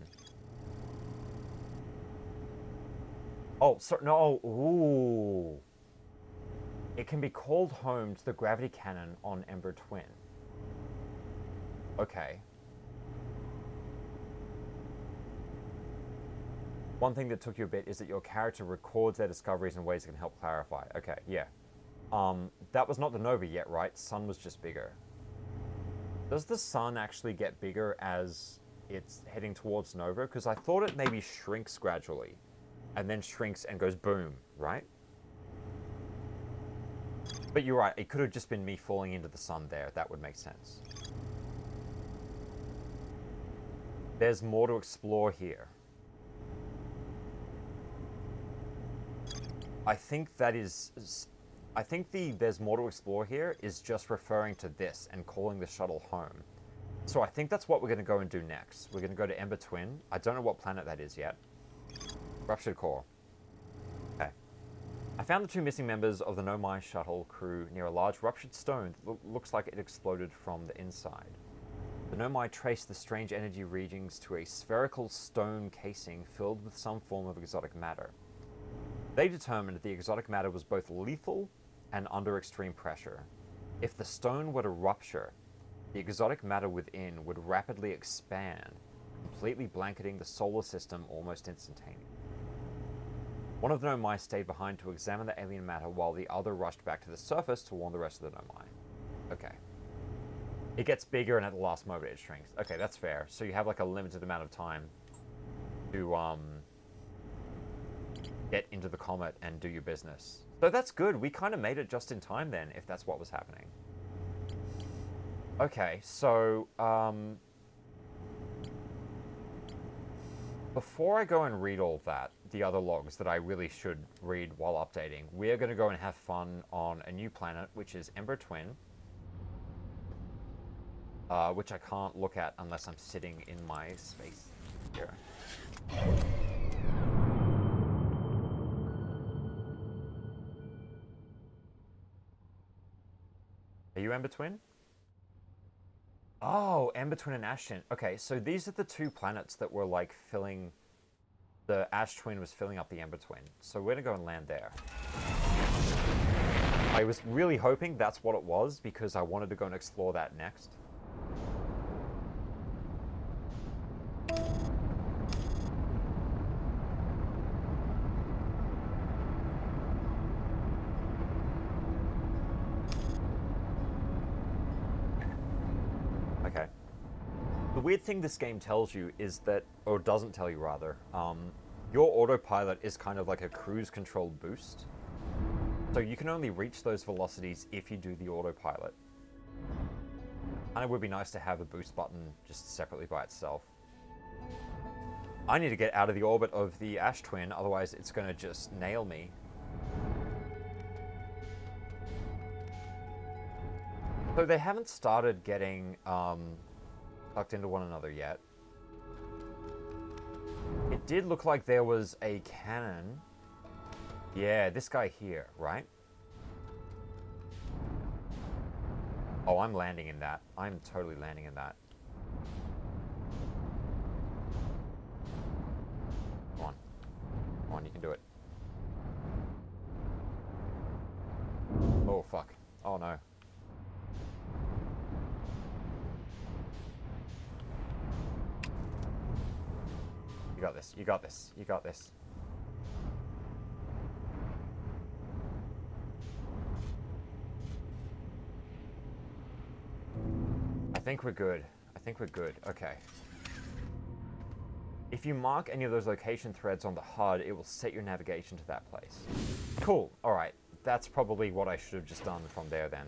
Oh, sorry, no, ooh. It can be called home to the gravity cannon on Ember Twin. Okay. One thing that took you a bit is that your character records their discoveries in ways that can help clarify. Okay, yeah. That was not the Nova yet, right? Sun was just bigger. Does the sun actually get bigger as it's heading towards Nova? Because I thought it maybe shrinks gradually. And then shrinks and goes boom, right? But you're right, it could have just been me falling into the sun there. That would make sense. There's more to explore here. I think that is... I think the there's more to explore here is just referring to this and calling the shuttle home. So I think that's what we're going to go and do next. We're going to go to Ember Twin. I don't know what planet that is yet. Ruptured core. Okay. I found the 2 missing members of the Nomai shuttle crew near a large ruptured stone that looks like it exploded from the inside. The Nomai traced the strange energy readings to a spherical stone casing filled with some form of exotic matter. They determined the exotic matter was both lethal and under extreme pressure. If the stone were to rupture, the exotic matter within would rapidly expand, completely blanketing the solar system almost instantaneously. One of the Nomai stayed behind to examine the alien matter while the other rushed back to the surface to warn the rest of the Nomai. Okay. It gets bigger and at the last moment it shrinks. Okay, that's fair. So you have like a limited amount of time to get into the comet and do your business. So that's good. We kind of made it just in time then, if that's what was happening. Okay, so before I go and read all that, the other logs that I really should read while updating, we're going to go and have fun on a new planet, which is Ember Twin, which I can't look at unless I'm sitting in my space here. Are you Ember Twin? Oh, Ember Twin and Ash Twin. Okay, so these are the two planets that were like filling... The Ash Twin was filling up the Ember Twin. So we're gonna go and land there. I was really hoping that's what it was because I wanted to go and explore that next. Okay. The weird thing this game tells you is that, or doesn't tell you rather, your autopilot is kind of like a cruise control boost. So you can only reach those velocities if you do the autopilot. And it would be nice to have a boost button just separately by itself. I need to get out of the orbit of the Ash Twin, otherwise it's going to just nail me. So they haven't started getting tucked into one another yet. It did look like there was a cannon. Yeah, this guy here, right? Oh, I'm landing in that. I'm totally landing in that. Come on. Come on, you can do it. Oh, fuck. Oh, no. You got this. You got this. You got this. I think we're good. I think we're good. Okay. If you mark any of those location threads on the HUD, it will set your navigation to that place. Cool. All right. That's probably what I should have just done from there then.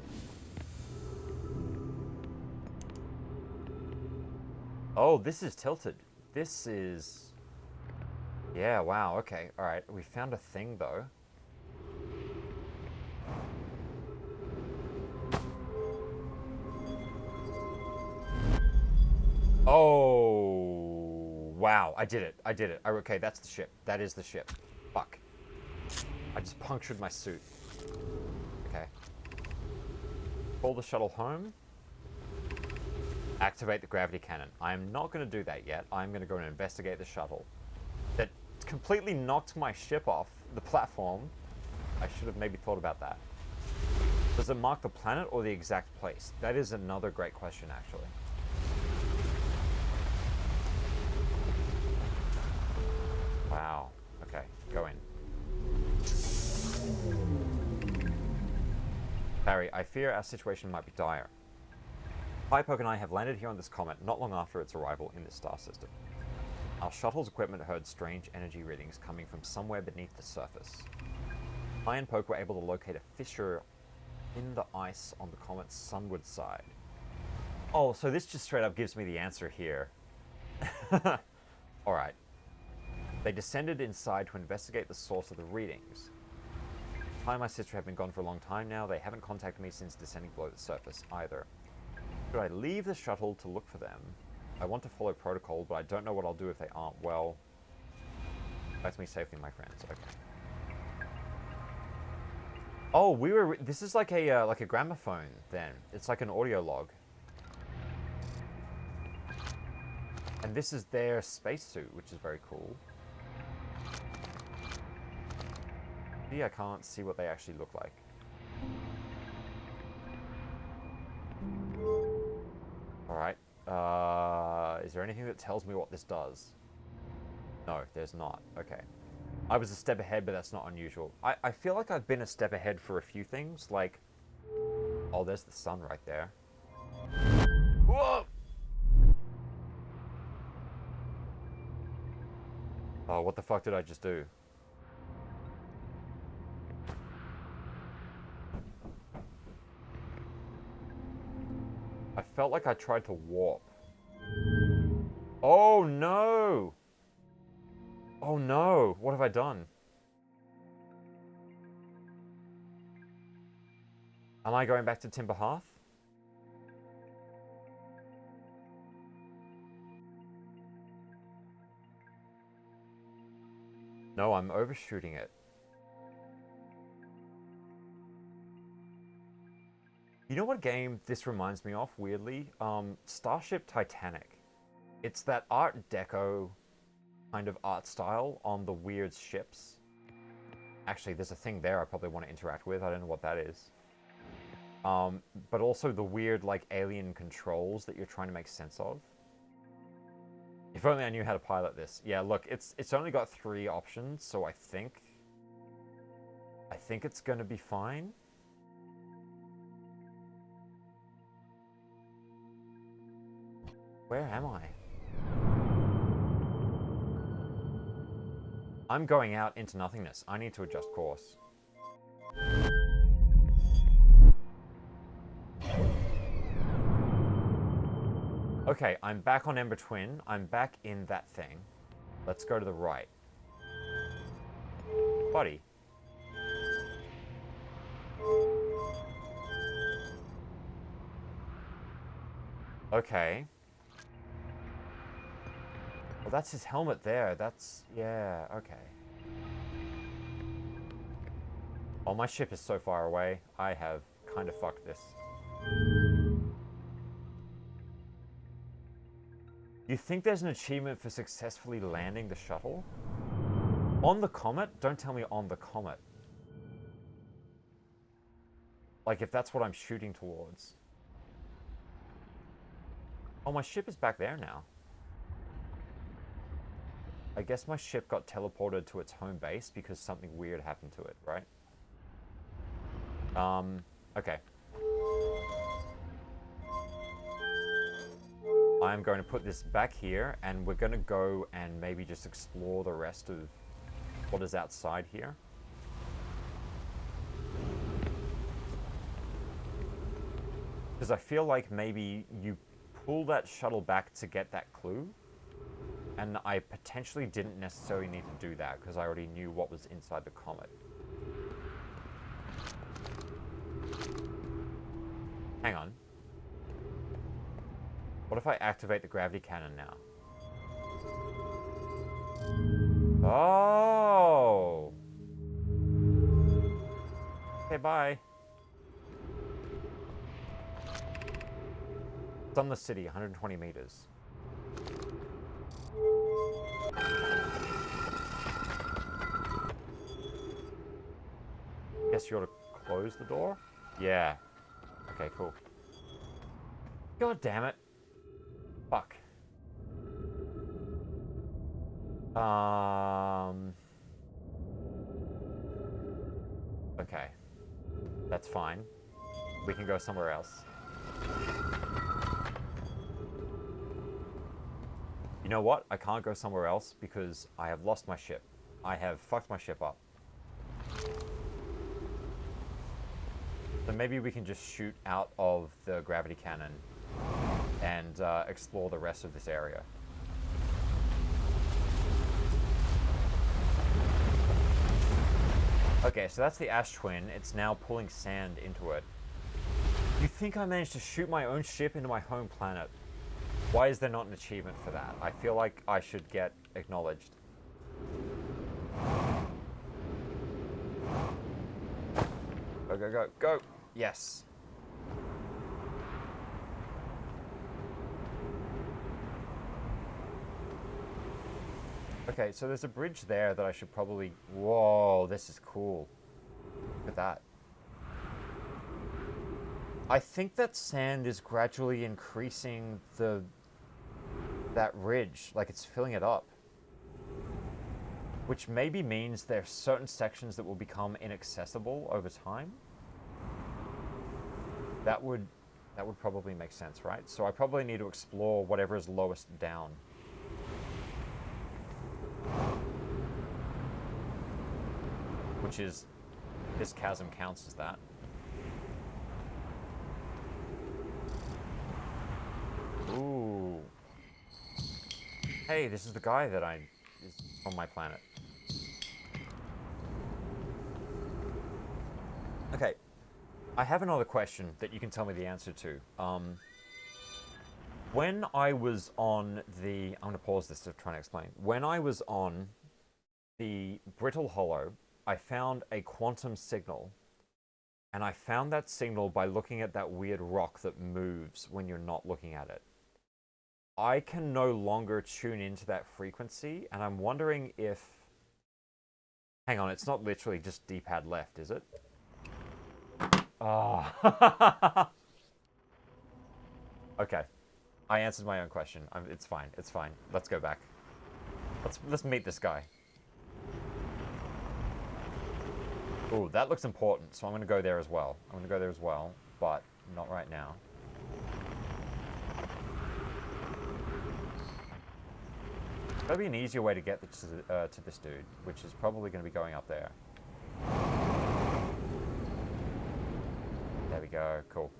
Oh, this is tilted. This is... Yeah, wow. Okay. All right. We found a thing, though. Oh, wow. I did it. I did it. Okay, that's the ship. That is the ship. Fuck. I just punctured my suit. Okay. Pull the shuttle home. Activate the gravity cannon. I'm not going to do that yet. I'm going to go and investigate the shuttle. That completely knocked my ship off the platform. I should have maybe thought about that. Does it mark the planet or the exact place? That is another great question, actually. Wow. Okay, go in. Barry, I fear our situation might be dire. Hypoke and I have landed here on this comet not long after its arrival in this star system. Our shuttle's equipment heard strange energy readings coming from somewhere beneath the surface. I and Poke were able to locate a fissure in the ice on the comet's sunward side. Oh, so this just straight up gives me the answer here. Alright. They descended inside to investigate the source of the readings. I and my sister have been gone for a long time now. They haven't contacted me since descending below the surface either. Should I leave the shuttle to look for them? I want to follow protocol, but I don't know what I'll do if they aren't well. That's me safely, my friends. Okay. Oh, this is like a gramophone then. It's like an audio log. And this is their spacesuit, which is very cool. See, I can't see what they actually look like. Alright. Is there anything that tells me what this does? No, there's not. Okay. I was a step ahead, but that's not unusual. I feel like I've been a step ahead for a few things, like... Oh, there's the sun right there. Whoa! Oh, what the fuck did I just do? I felt like I tried to warp. Oh, no! Oh, no! What have I done? Am I going back to Timber Hearth? No, I'm overshooting it. You know what game this reminds me of, weirdly? Starship Titanic. It's that Art Deco kind of art style on the weird ships. Actually, there's a thing there I probably want to interact with. I don't know what that is. But also the weird, like, alien controls that you're trying to make sense of. If only I knew how to pilot this. Yeah, look, it's only got 3 options, so I think it's gonna be fine. Where am I? I'm going out into nothingness. I need to adjust course. Okay, I'm back on Ember Twin. I'm back in that thing. Let's go to the right. Buddy. Okay. Well, that's his helmet there. That's... yeah, okay. Oh, my ship is so far away. I have kind of fucked this. You think there's an achievement for successfully landing the shuttle? On the comet? Don't tell me on the comet. Like, if that's what I'm shooting towards. Oh, my ship is back there now. I guess my ship got teleported to its home base because something weird happened to it, right? Okay. I'm going to put this back here, and we're going to go and maybe just explore the rest of what is outside here. Because I feel like maybe you pull that shuttle back to get that clue, and I potentially didn't necessarily need to do that because I already knew what was inside the comet. Hang on. What if I activate the gravity cannon now? Oh! Okay, bye. It's on the city, 120 meters. Guess you ought to close the door? Yeah. Okay, cool. God damn it. Fuck. Okay. That's fine. We can go somewhere else. You know what? I can't go somewhere else because I have lost my ship. I have fucked my ship up. So maybe we can just shoot out of the gravity cannon and explore the rest of this area. Okay, so that's the Ash Twin. It's now pulling sand into it. You think I managed to shoot my own ship into my home planet? Why is there not an achievement for that? I feel like I should get acknowledged. Go, go, go, go! Yes. Okay, so there's a bridge there that I should probably... Whoa, this is cool. Look at that. I think that sand is gradually increasing that ridge, like it's filling it up. Which maybe means there's certain sections that will become inaccessible over time. That would probably make sense, right? So I probably need to explore whatever is lowest down. Which is, this chasm counts as that. Ooh. Hey, this is the guy that is on my planet. Okay. I have another question that you can tell me the answer to. When I was on the... I'm going to pause this to try and explain. When I was on the Brittle Hollow, I found a quantum signal And I found that signal by looking at that weird rock that moves when you're not looking at it. I can no longer tune into that frequency, and I'm wondering if... Hang on, it's not literally just D-pad left, is it? Oh. Okay. I answered my own question. It's fine. It's fine. Let's go back. Let's meet this guy. Ooh, that looks important, so I'm going to go there as well. But not right now. There'll be an easier way to get to this dude, which is probably going to be going up there. There we go. Cool.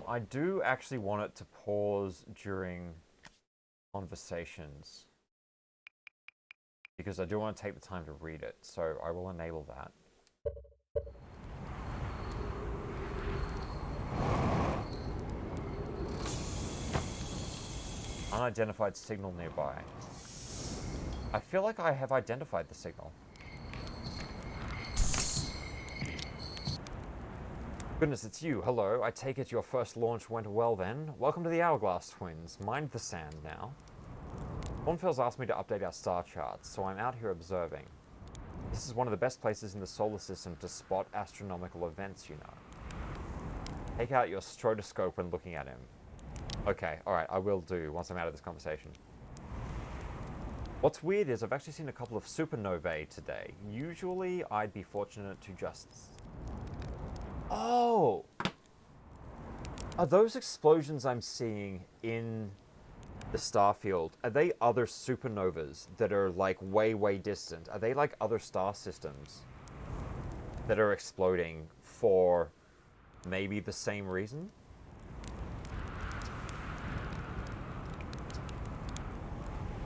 I do actually want it to pause during conversations, because I do want to take the time to read it, so I will enable that. Unidentified signal nearby. I feel like I have identified the signal. Goodness, it's you. Hello. I take it your first launch went well then. Welcome to the Hourglass Twins. Mind the sand now. Hornfels asked me to update our star charts, so I'm out here observing. This is one of the best places in the solar system to spot astronomical events, you know. Take out your stroboscope when looking at him. Okay, alright, I will do once I'm out of this conversation. What's weird is I've actually seen a couple of supernovae today. Usually I'd be fortunate to just... Oh! Are those explosions I'm seeing in the star field, are they other supernovas that are like way, way distant? Are they like other star systems that are exploding for maybe the same reason?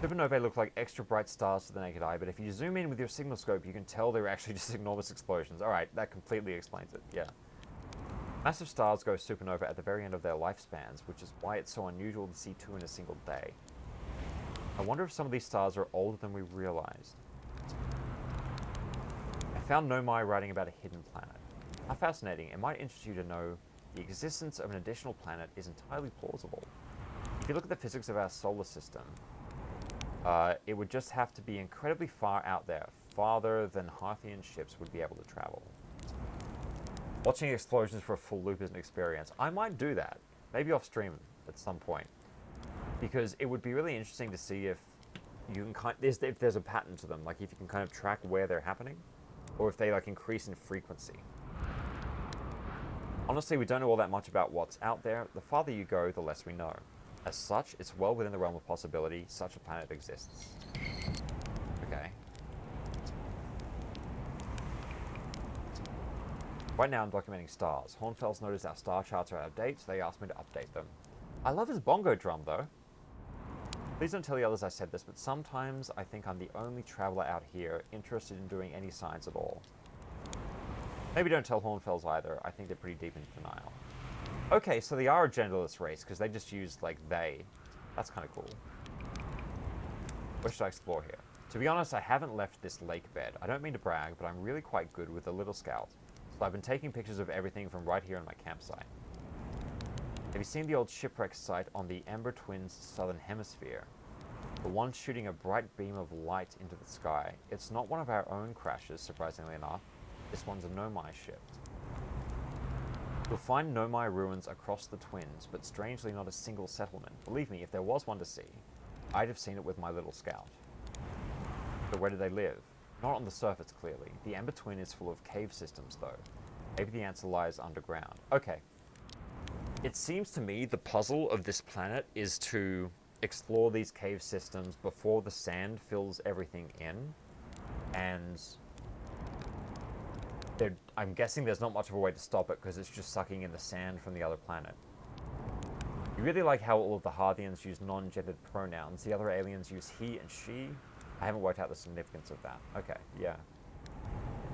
Supernovae look like extra bright stars to the naked eye, but if you zoom in with your signal scope, you can tell they're actually just enormous explosions. Alright, that completely explains it, yeah. Massive stars go supernova at the very end of their lifespans, which is why it's so unusual to see two in a single day. I wonder if some of these stars are older than we realized. I found Nomai writing about a hidden planet. How fascinating. It might interest you to know the existence of an additional planet is entirely plausible. If you look at the physics of our solar system, it would just have to be incredibly far out there, farther than Harthian ships would be able to travel. Watching explosions for a full loop is an experience. I might do that, maybe off stream at some point, because it would be really interesting to see if you can if there's a pattern to them, like if you can kind of track where they're happening, or if they like increase in frequency. Honestly, we don't know all that much about what's out there. The farther you go, the less we know. As such, it's well within the realm of possibility such a planet exists. Okay. Right now I'm documenting stars. Hornfels noticed our star charts are out of date, so they asked me to update them. I love his bongo drum, though. Please don't tell the others I said this, but sometimes I think I'm the only traveler out here interested in doing any science at all. Maybe don't tell Hornfels either. I think they're pretty deep in denial. Okay, so they are a genderless race, because they just use, like, they. That's kind of cool. What should I explore here? To be honest, I haven't left this lake bed. I don't mean to brag, but I'm really quite good with the Little Scout. So I've been taking pictures of everything from right here in my campsite. Have you seen the old shipwreck site on the Ember Twins' southern hemisphere? The one shooting a bright beam of light into the sky. It's not one of our own crashes, surprisingly enough. This one's a Nomai ship. You'll find Nomai ruins across the Twins, but strangely not a single settlement. Believe me, if there was one to see, I'd have seen it with my Little Scout. So where do they live? Not on the surface, clearly. The Ember Twin is full of cave systems, though. Maybe the answer lies underground. Okay. It seems to me the puzzle of this planet is to explore these cave systems before the sand fills everything in. And I'm guessing there's not much of a way to stop it because it's just sucking in the sand from the other planet. You really like how all of the Harthians use non-gendered pronouns. The other aliens use he and she. I haven't worked out the significance of that. Okay, yeah.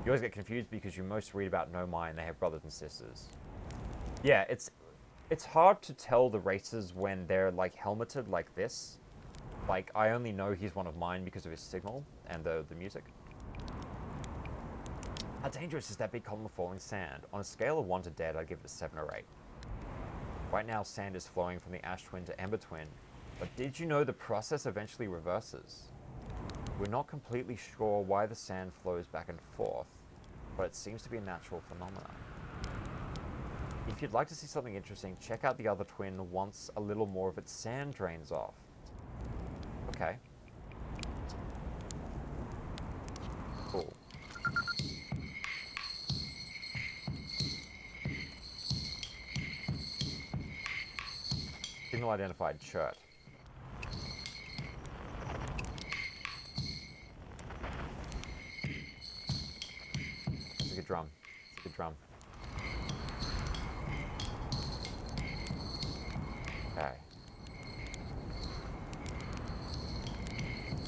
You always get confused because you most read about Nomai and they have brothers and sisters. Yeah, it's... It's hard to tell the races when they're, like, helmeted like this. Like, I only know he's one of mine because of his signal and the music. How dangerous is that big column of falling sand? On a scale of 1 to dead, I'd give it a 7 or 8. Right now, sand is flowing from the Ash Twin to Ember Twin, but did you know the process eventually reverses? We're not completely sure why the sand flows back and forth, but it seems to be a natural phenomenon. If you'd like to see something interesting, check out the other twin once a little more of its sand drains off. Okay. Cool. Signal identified, shirt. It's a good drum. It's a good drum. Okay.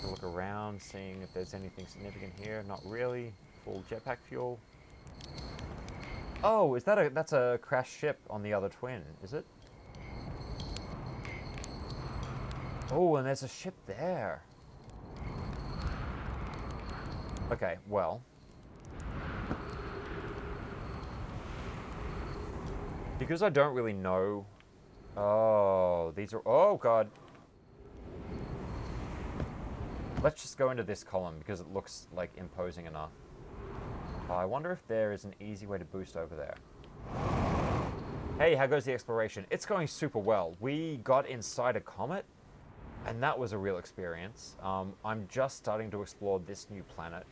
Look around, seeing if there's anything significant here. Not really. Full jetpack fuel. Oh, is that that's a crashed ship on the other twin, is it? Oh, and there's a ship there. Okay, well. Because I don't really know. Oh, these are. Oh, God. Let's just go into this column because it looks like imposing enough. I wonder if there is an easy way to boost over there. Hey, how goes the exploration? It's going super well. We got inside a comet, and that was a real experience. I'm just starting to explore this new planet,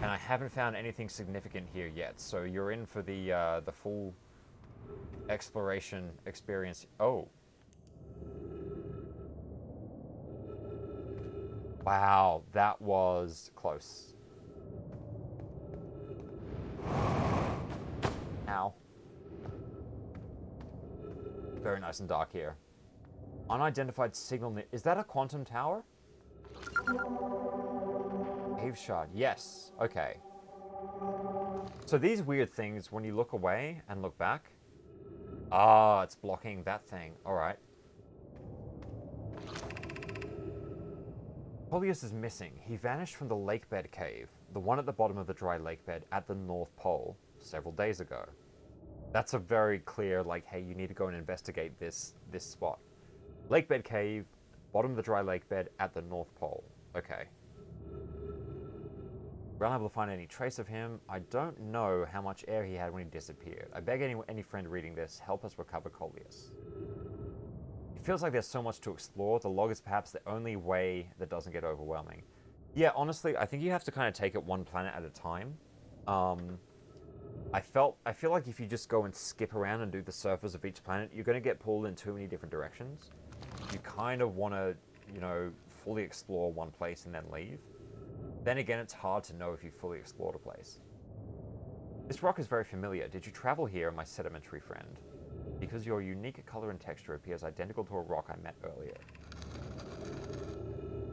and I haven't found anything significant here yet. So you're in for the full exploration experience. Oh. Wow, that was close. Ow. Very nice and dark here. Unidentified signal. Is that a quantum tower? Cave shard. Yes. Okay. So these weird things, when you look away and look back. Ah, it's blocking that thing. Alright. Polius is missing. He vanished from the lakebed cave, the one at the bottom of the dry lakebed at the North Pole, several days ago. That's a very clear, like, hey, you need to go and investigate this spot. Lakebed cave, bottom of the dry lakebed at the North Pole. Okay. We're unable to find any trace of him. I don't know how much air he had when he disappeared. I beg any friend reading this, help us recover Coleus. It feels like there's so much to explore. The log is perhaps the only way that doesn't get overwhelming. Yeah, honestly, I think you have to kind of take it one planet at a time. I feel like if you just go and skip around and do the surface of each planet, you're going to get pulled in too many different directions. You kind of want to, you know, fully explore one place and then leave. Then again, it's hard to know if you fully explored a place. This rock is very familiar. Did you travel here, my sedimentary friend? Because your unique color and texture appears identical to a rock I met earlier.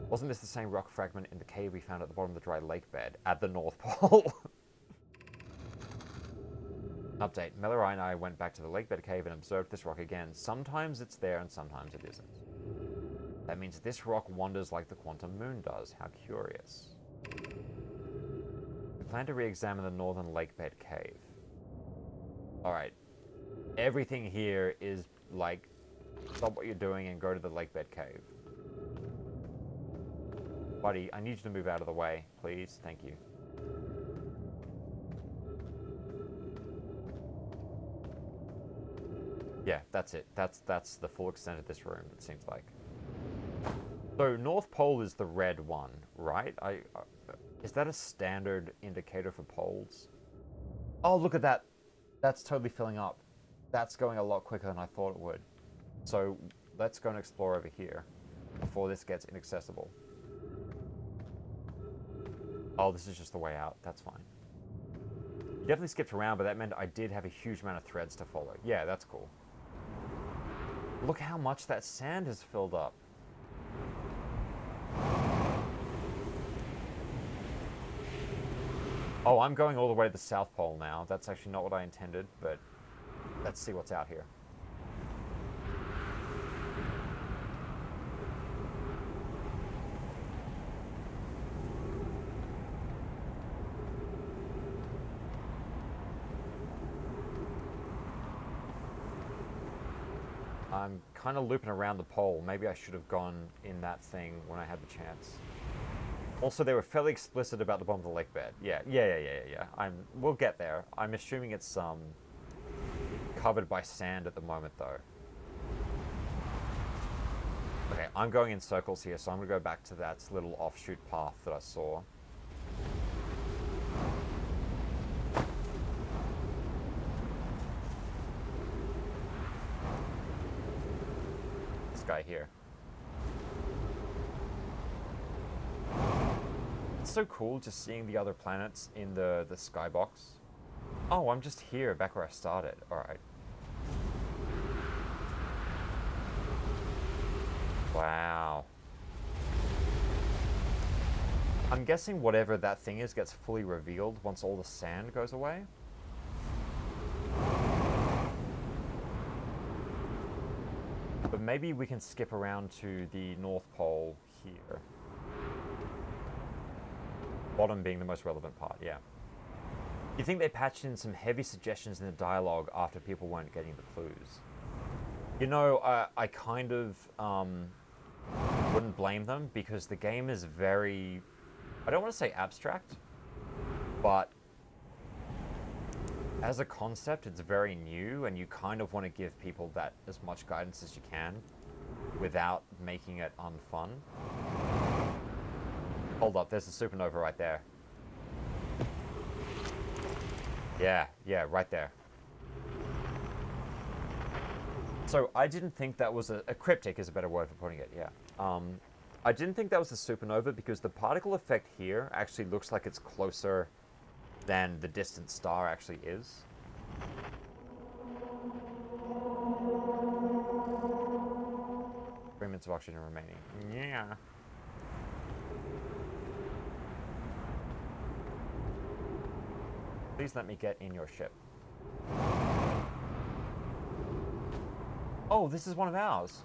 Wasn't this the same rock fragment in the cave we found at the bottom of the dry lake bed at the North Pole? Update. Mellorai and I went back to the lakebed cave and observed this rock again. Sometimes it's there and sometimes it isn't. That means this rock wanders like the quantum moon does. How curious. We plan to re-examine the northern lakebed cave. Alright. Everything here is like, stop what you're doing and go to the lakebed cave. Buddy, I need you to move out of the way, please. Thank you. Yeah, that's it. That's the full extent of this room, it seems like. So North Pole is the red one, right? Is that a standard indicator for poles? Oh, look at that. That's totally filling up. That's going a lot quicker than I thought it would. So let's go and explore over here before this gets inaccessible. Oh, this is just the way out. That's fine. You definitely skipped around, but that meant I did have a huge amount of threads to follow. Yeah, that's cool. Look how much that sand has filled up. Oh, I'm going all the way to the South Pole now. That's actually not what I intended, but let's see what's out here. I'm kind of looping around the pole. Maybe I should have gone in that thing when I had the chance. Also, they were fairly explicit about the bottom of the lake bed. Yeah. We'll get there. I'm assuming it's covered by sand at the moment, though. Okay, I'm going in circles here, so I'm going to go back to that little offshoot path that I saw. This guy here. It's so cool just seeing the other planets in the skybox. Oh, I'm just here, back where I started. Alright. Wow. I'm guessing whatever that thing is gets fully revealed once all the sand goes away. But maybe we can skip around to the North Pole here. Bottom being the most relevant part, yeah. You think they patched in some heavy suggestions in the dialogue after people weren't getting the clues? You know, I kind of wouldn't blame them, because the game is very, I don't want to say abstract, but as a concept, it's very new, and you kind of want to give people that as much guidance as you can without making it unfun. Hold up, there's a supernova right there. Yeah, right there. So I didn't think that was a cryptic is a better word for putting it, yeah. I didn't think that was a supernova because the particle effect here actually looks like it's closer than the distant star actually is. 3 minutes of oxygen remaining. Yeah. Please let me get in your ship. Oh, this is one of ours.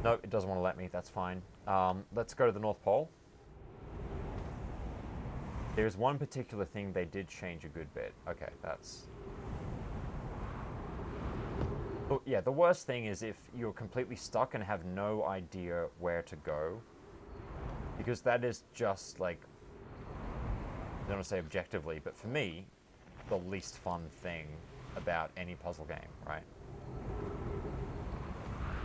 Nope, it doesn't want to let me. That's fine. Let's go to the North Pole. There's one particular thing they did change a good bit. Okay, that's... Oh, yeah, the worst thing is if you're completely stuck and have no idea where to go. Because that is just, like... I don't want to say objectively, but for me, the least fun thing about any puzzle game, right?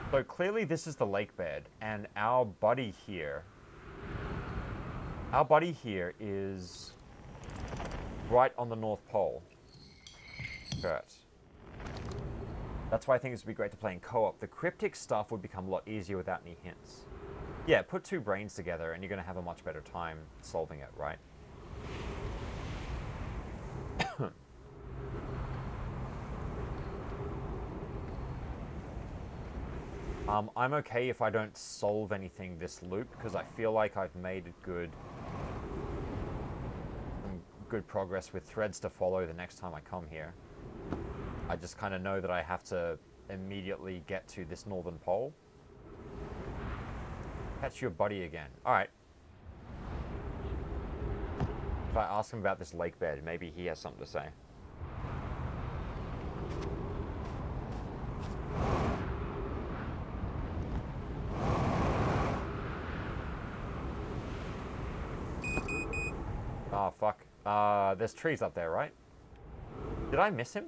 So clearly this is the lake bed, and our buddy here is right on the North Pole. Kurt. That's why I think this would be great to play in co-op. The cryptic stuff would become a lot easier without any hints. Yeah, put two brains together and you're going to have a much better time solving it, right? I'm okay if I don't solve anything this loop, because I feel like I've made some good progress with threads to follow the next time I come here. I just kind of know that I have to immediately get to this northern pole. Catch your buddy again. Alright. If I ask him about this lake bed, maybe he has something to say. Oh, fuck. There's trees up there, right? Did I miss him?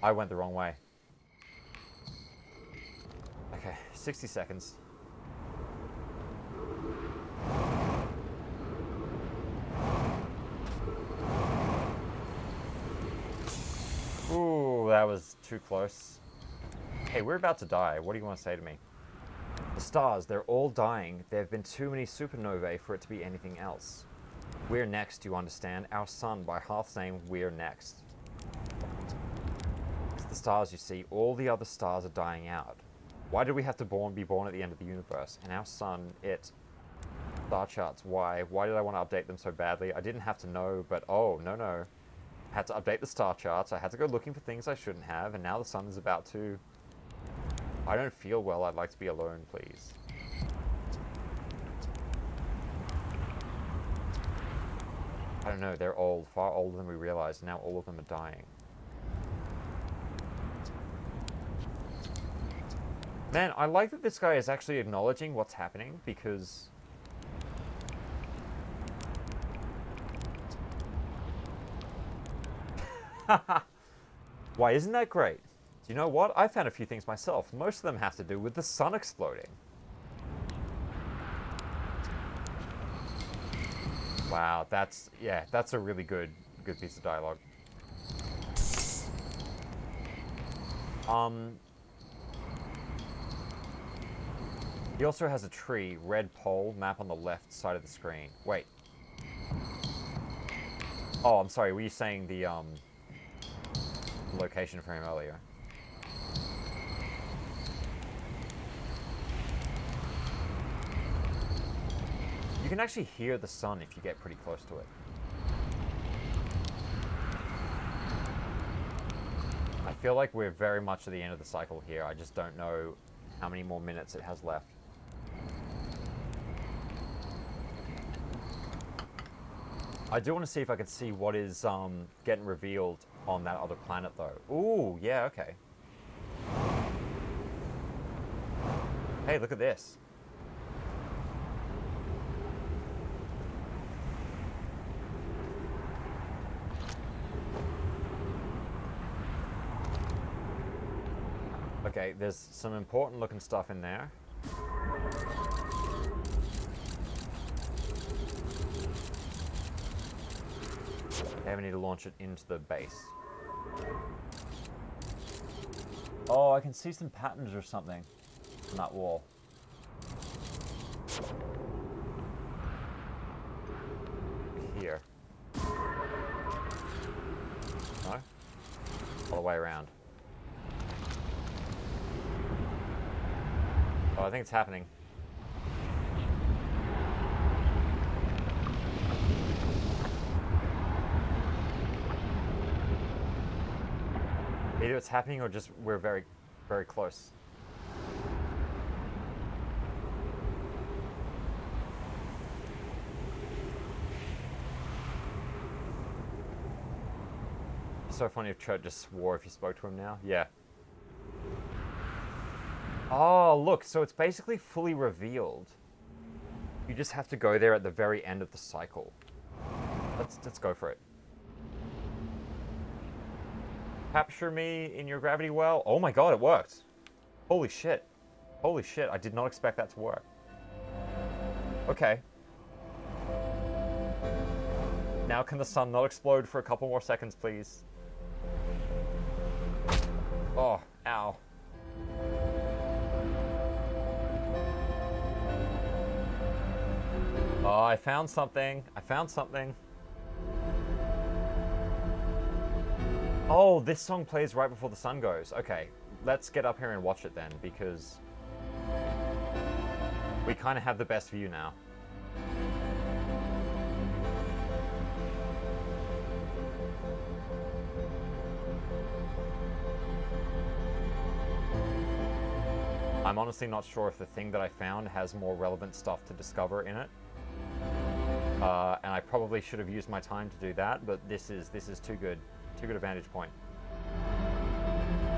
I went the wrong way. Okay, 60 seconds. Ooh, that was too close. Hey, we're about to die. What do you want to say to me? The stars, they're all dying. There have been too many supernovae for it to be anything else. We're next, you understand? Our sun, by Hearth's name, we're next. It's the stars you see. All the other stars are dying out. Why did we have to be born at the end of the universe? And our sun, star charts, why? Why did I want to update them so badly? I didn't have to know, but oh, no. I had to update the star charts. I had to go looking for things I shouldn't have, and now the sun is about to... I don't feel well. I'd like to be alone, please. don't know, they're old, far older than we realized. Now all of them are dying. Man, I like that this guy is actually acknowledging what's happening, because... Why, isn't that great? Do you know what? I found a few things myself. Most of them have to do with the sun exploding. Wow, that's a really good piece of dialogue. He also has a tree, red pole, map on the left side of the screen. Wait. Oh, I'm sorry, were you saying the location for him earlier? You can actually hear the sun if you get pretty close to it. I feel like we're very much at the end of the cycle here. I just don't know how many more minutes it has left. I do want to see if I can see what is getting revealed on that other planet, though. Ooh, yeah, okay. Hey, look at this. Okay, there's some important looking stuff in there. Okay, we need to launch it into the base. Oh, I can see some patterns or something on that wall. Here. No? All the way around. Oh, I think it's happening. Either it's happening or just we're very, very close. So funny if Chert just swore if you spoke to him now. Yeah. Oh, look, so it's basically fully revealed. You just have to go there at the very end of the cycle. Let's go for it. Capture me in your gravity well. Oh my god, it worked. Holy shit. Holy shit, I did not expect that to work. Okay. Now can the sun not explode for a couple more seconds, please? Oh, ow. Oh, I found something. I found something. Oh, this song plays right before the sun goes. Okay, let's get up here and watch it then, because we kind of have the best view now. I'm honestly not sure if the thing that I found has more relevant stuff to discover in it. And I probably should have used my time to do that, but this is too good. Too good a vantage point.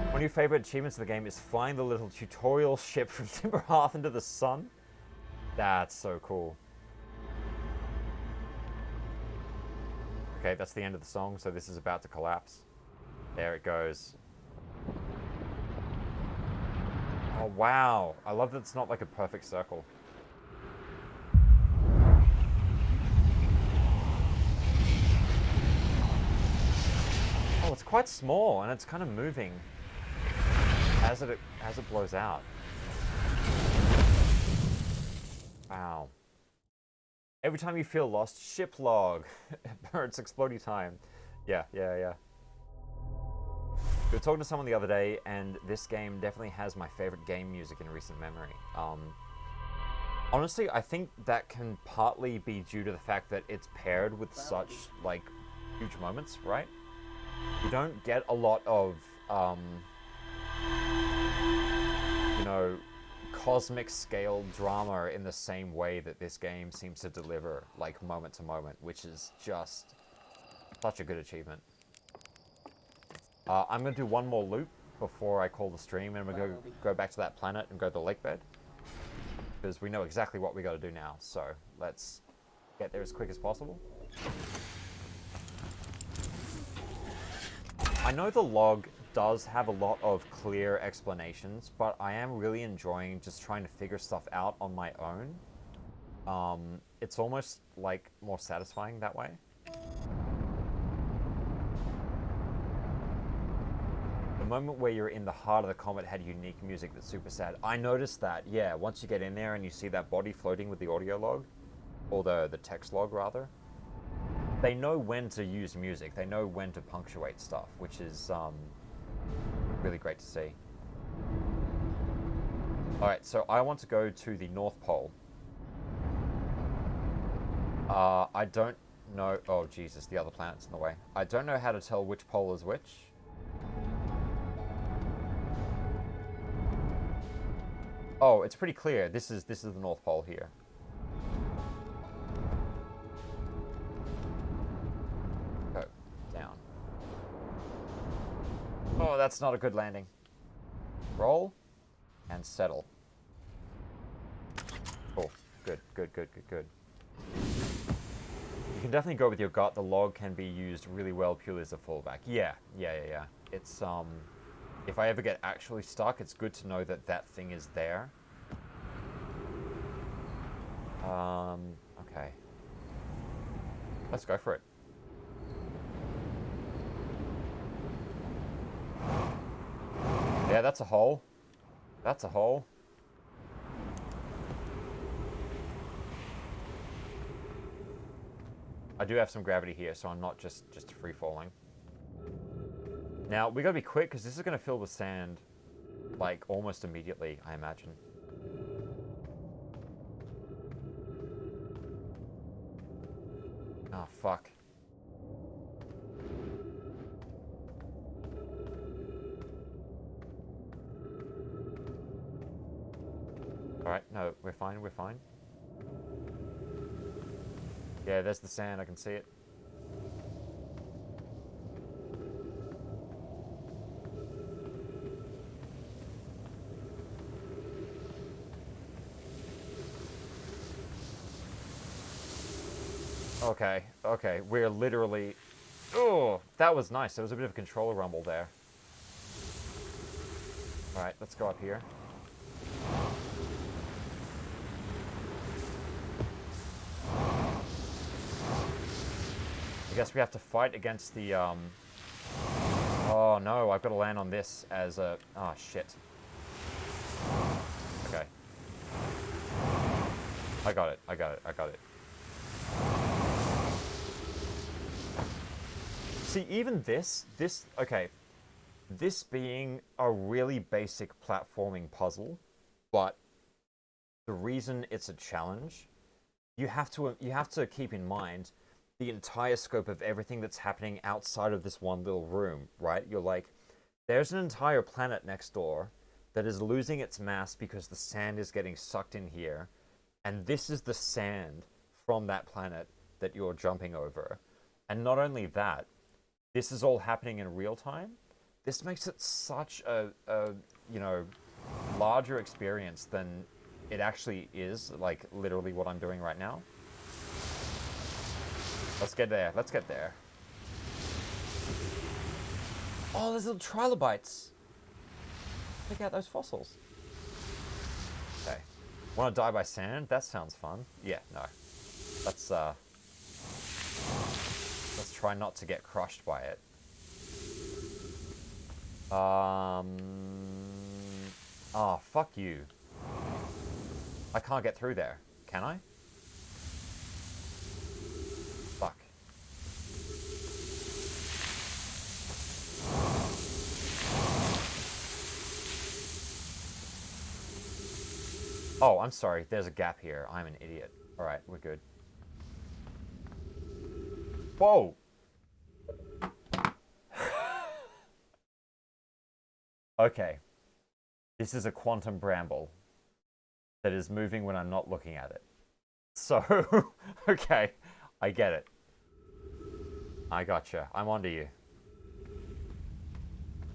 One of your favorite achievements of the game is flying the little tutorial ship from Timber Hearth into the sun. That's so cool. Okay, that's the end of the song, so this is about to collapse. There it goes. Oh, wow. I love that it's not like a perfect circle. Oh, it's quite small, and it's kind of moving as it blows out. Wow. Every time you feel lost, ship log. It's exploding time. Yeah. We were talking to someone the other day, and this game definitely has my favorite game music in recent memory. Honestly, I think that can partly be due to the fact that it's paired with such, like, huge moments, right? You don't get a lot of, you know, cosmic scale drama in the same way that this game seems to deliver, like, moment to moment, which is just Such a good achievement. I'm going to do one more loop before I call the stream, and we're going to go back to that planet and go to the lake bed. Because we know exactly what we got to do now, so let's get there as quick as possible. I know the log does have a lot of clear explanations, but I am really enjoying just trying to figure stuff out on my own. It's almost like more satisfying that way. The moment where you're in the heart of the comet had unique music that's super sad. I noticed that, yeah, once you get in there and you see that body floating with the audio log, or the text log rather, they know when to use music. They know when to punctuate stuff, which is really great to see. Alright, so I want to go to the North Pole. I don't know... Oh, Jesus, the other planet's in the way. I don't know how to tell which pole is which. Oh, it's pretty clear. This is the North Pole here. Go down. Oh, that's not a good landing. Roll and settle. Oh, good. You can definitely go with your gut. The log can be used really well purely as a fallback. Yeah. It's if I ever get actually stuck, it's good to know that that thing is there. Okay. Let's go for it. Yeah, that's a hole. That's a hole. I do have some gravity here, so I'm not just free falling. Now, we gotta be quick, because this is gonna fill with sand, like, almost immediately, I imagine. Oh, fuck. Alright, no, we're fine. Yeah, there's the sand, I can see it. Okay, we're literally... Oh, that was nice. There was a bit of a controller rumble there. Alright, let's go up here. I guess we have to fight against the, Oh, no, I've got to land on this as a... Oh, shit. Okay. I got it. See, even this... Okay. This being a really basic platforming puzzle, but the reason it's a challenge, you have to keep in mind the entire scope of everything that's happening outside of this one little room, right? You're like, there's an entire planet next door that is losing its mass because the sand is getting sucked in here, and this is the sand from that planet that you're jumping over. And not only that, this is all happening in real time. This makes it such a you know, larger experience than it actually is, like literally what I'm doing right now. Let's get there. Oh, there's little trilobites. Check out those fossils. Okay. Want to die by sand? That sounds fun. Yeah, no. Let's try not to get crushed by it. Oh, fuck you. I can't get through there. Can I? Fuck. Oh, I'm sorry. There's a gap here. I'm an idiot. Alright, we're good. Whoa! Okay. This is a quantum bramble that is moving when I'm not looking at it. So, okay, I get it. I gotcha. I'm onto you.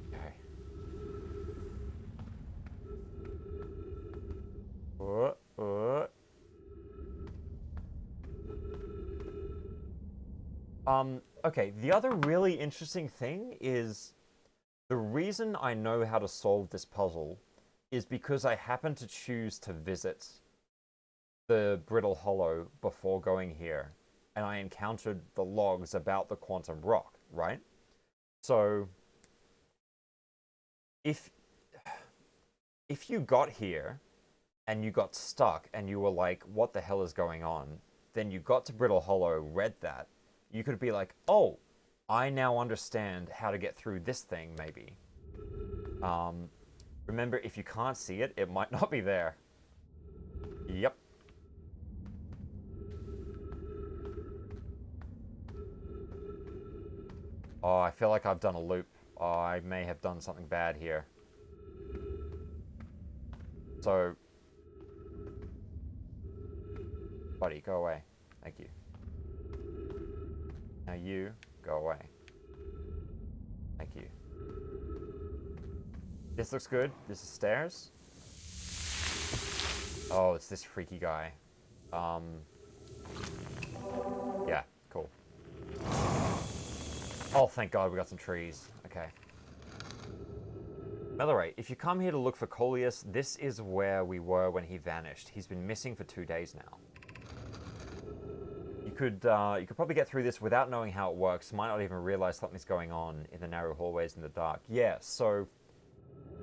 Okay. Okay, the other really interesting thing is the reason I know how to solve this puzzle is because I happen to choose to visit the Brittle Hollow before going here, and I encountered the logs about the quantum rock, right? So if you got here and you got stuck and you were like, what the hell is going on? Then you got to Brittle Hollow, read that, you could be like, oh, I now understand how to get through this thing, maybe. Remember, if you can't see it, it might not be there. Yep. Oh, I feel like I've done a loop. Oh, I may have done something bad here. So... buddy, go away. Thank you. Now you, go away. Thank you. This looks good. This is stairs. Oh, it's this freaky guy. Yeah, cool. Oh, thank God we got some trees. Okay. Melorate, if you come here to look for Coleus, this is where we were when he vanished. He's been missing for 2 days now. You could probably get through this without knowing how it works. Might not even realize something's going on in the narrow hallways in the dark. Yeah, so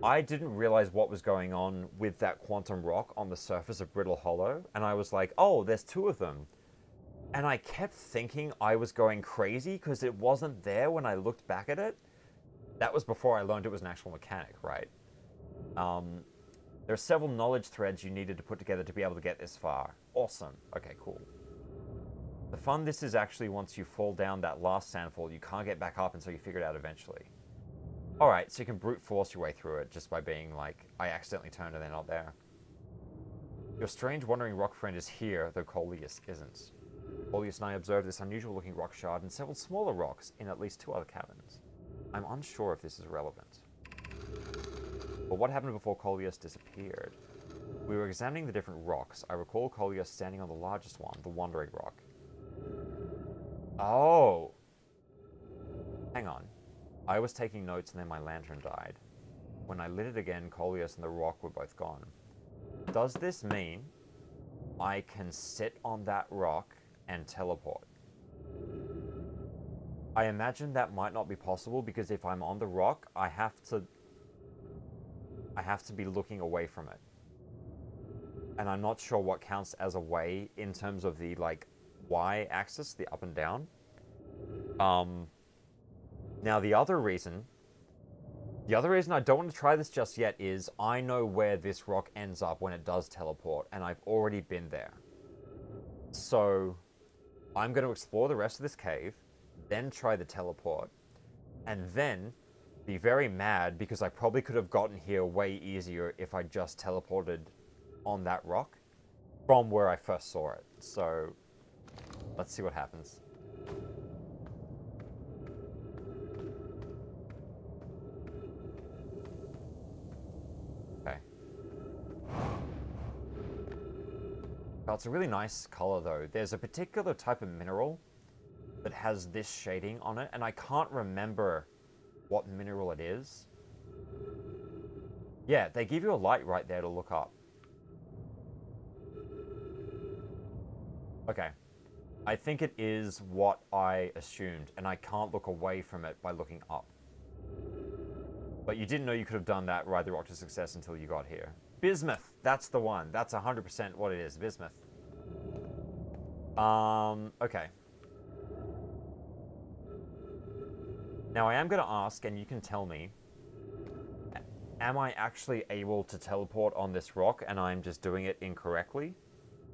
I didn't realize what was going on with that quantum rock on the surface of Brittle Hollow, and I was like, oh, there's 2 of them. And I kept thinking I was going crazy because it wasn't there when I looked back at it. That was before I learned it was an actual mechanic, right? There are several knowledge threads you needed to put together to be able to get this far. Awesome. Okay, cool. The fun this is actually once you fall down that last sandfall, you can't get back up until you figure it out eventually. Alright, so you can brute force your way through it just by being like, I accidentally turned and they're not there. Your strange wandering rock friend is here, though Coleus isn't. Coleus and I observed this unusual looking rock shard and several smaller rocks in at least 2 other caverns. I'm unsure if this is relevant. But what happened before Coleus disappeared? We were examining the different rocks. I recall Coleus standing on the largest one, the Wandering Rock. Oh! Hang on. I was taking notes and then my lantern died. When I lit it again, Coleus and the rock were both gone. Does this mean I can sit on that rock and teleport? I imagine that might not be possible because if I'm on the rock, I have to be looking away from it. And I'm not sure what counts as away in terms of the, like, y-axis, the up and down. Now, the other reason I don't want to try this just yet is I know where this rock ends up when it does teleport, and I've already been there. So, I'm going to explore the rest of this cave, then try the teleport, and then be very mad because I probably could have gotten here way easier if I just teleported on that rock from where I first saw it. So, let's see what happens. Okay. Oh, it's a really nice color though. There's a particular type of mineral that has this shading on it, and I can't remember what mineral it is. Yeah, they give you a light right there to look up. Okay. I think it is what I assumed, and I can't look away from it by looking up. But you didn't know you could have done that, ride the rock to success until you got here. Bismuth, that's the one. That's 100% what it is, bismuth. Okay. Now I am going to ask, and you can tell me, am I actually able to teleport on this rock and I'm just doing it incorrectly?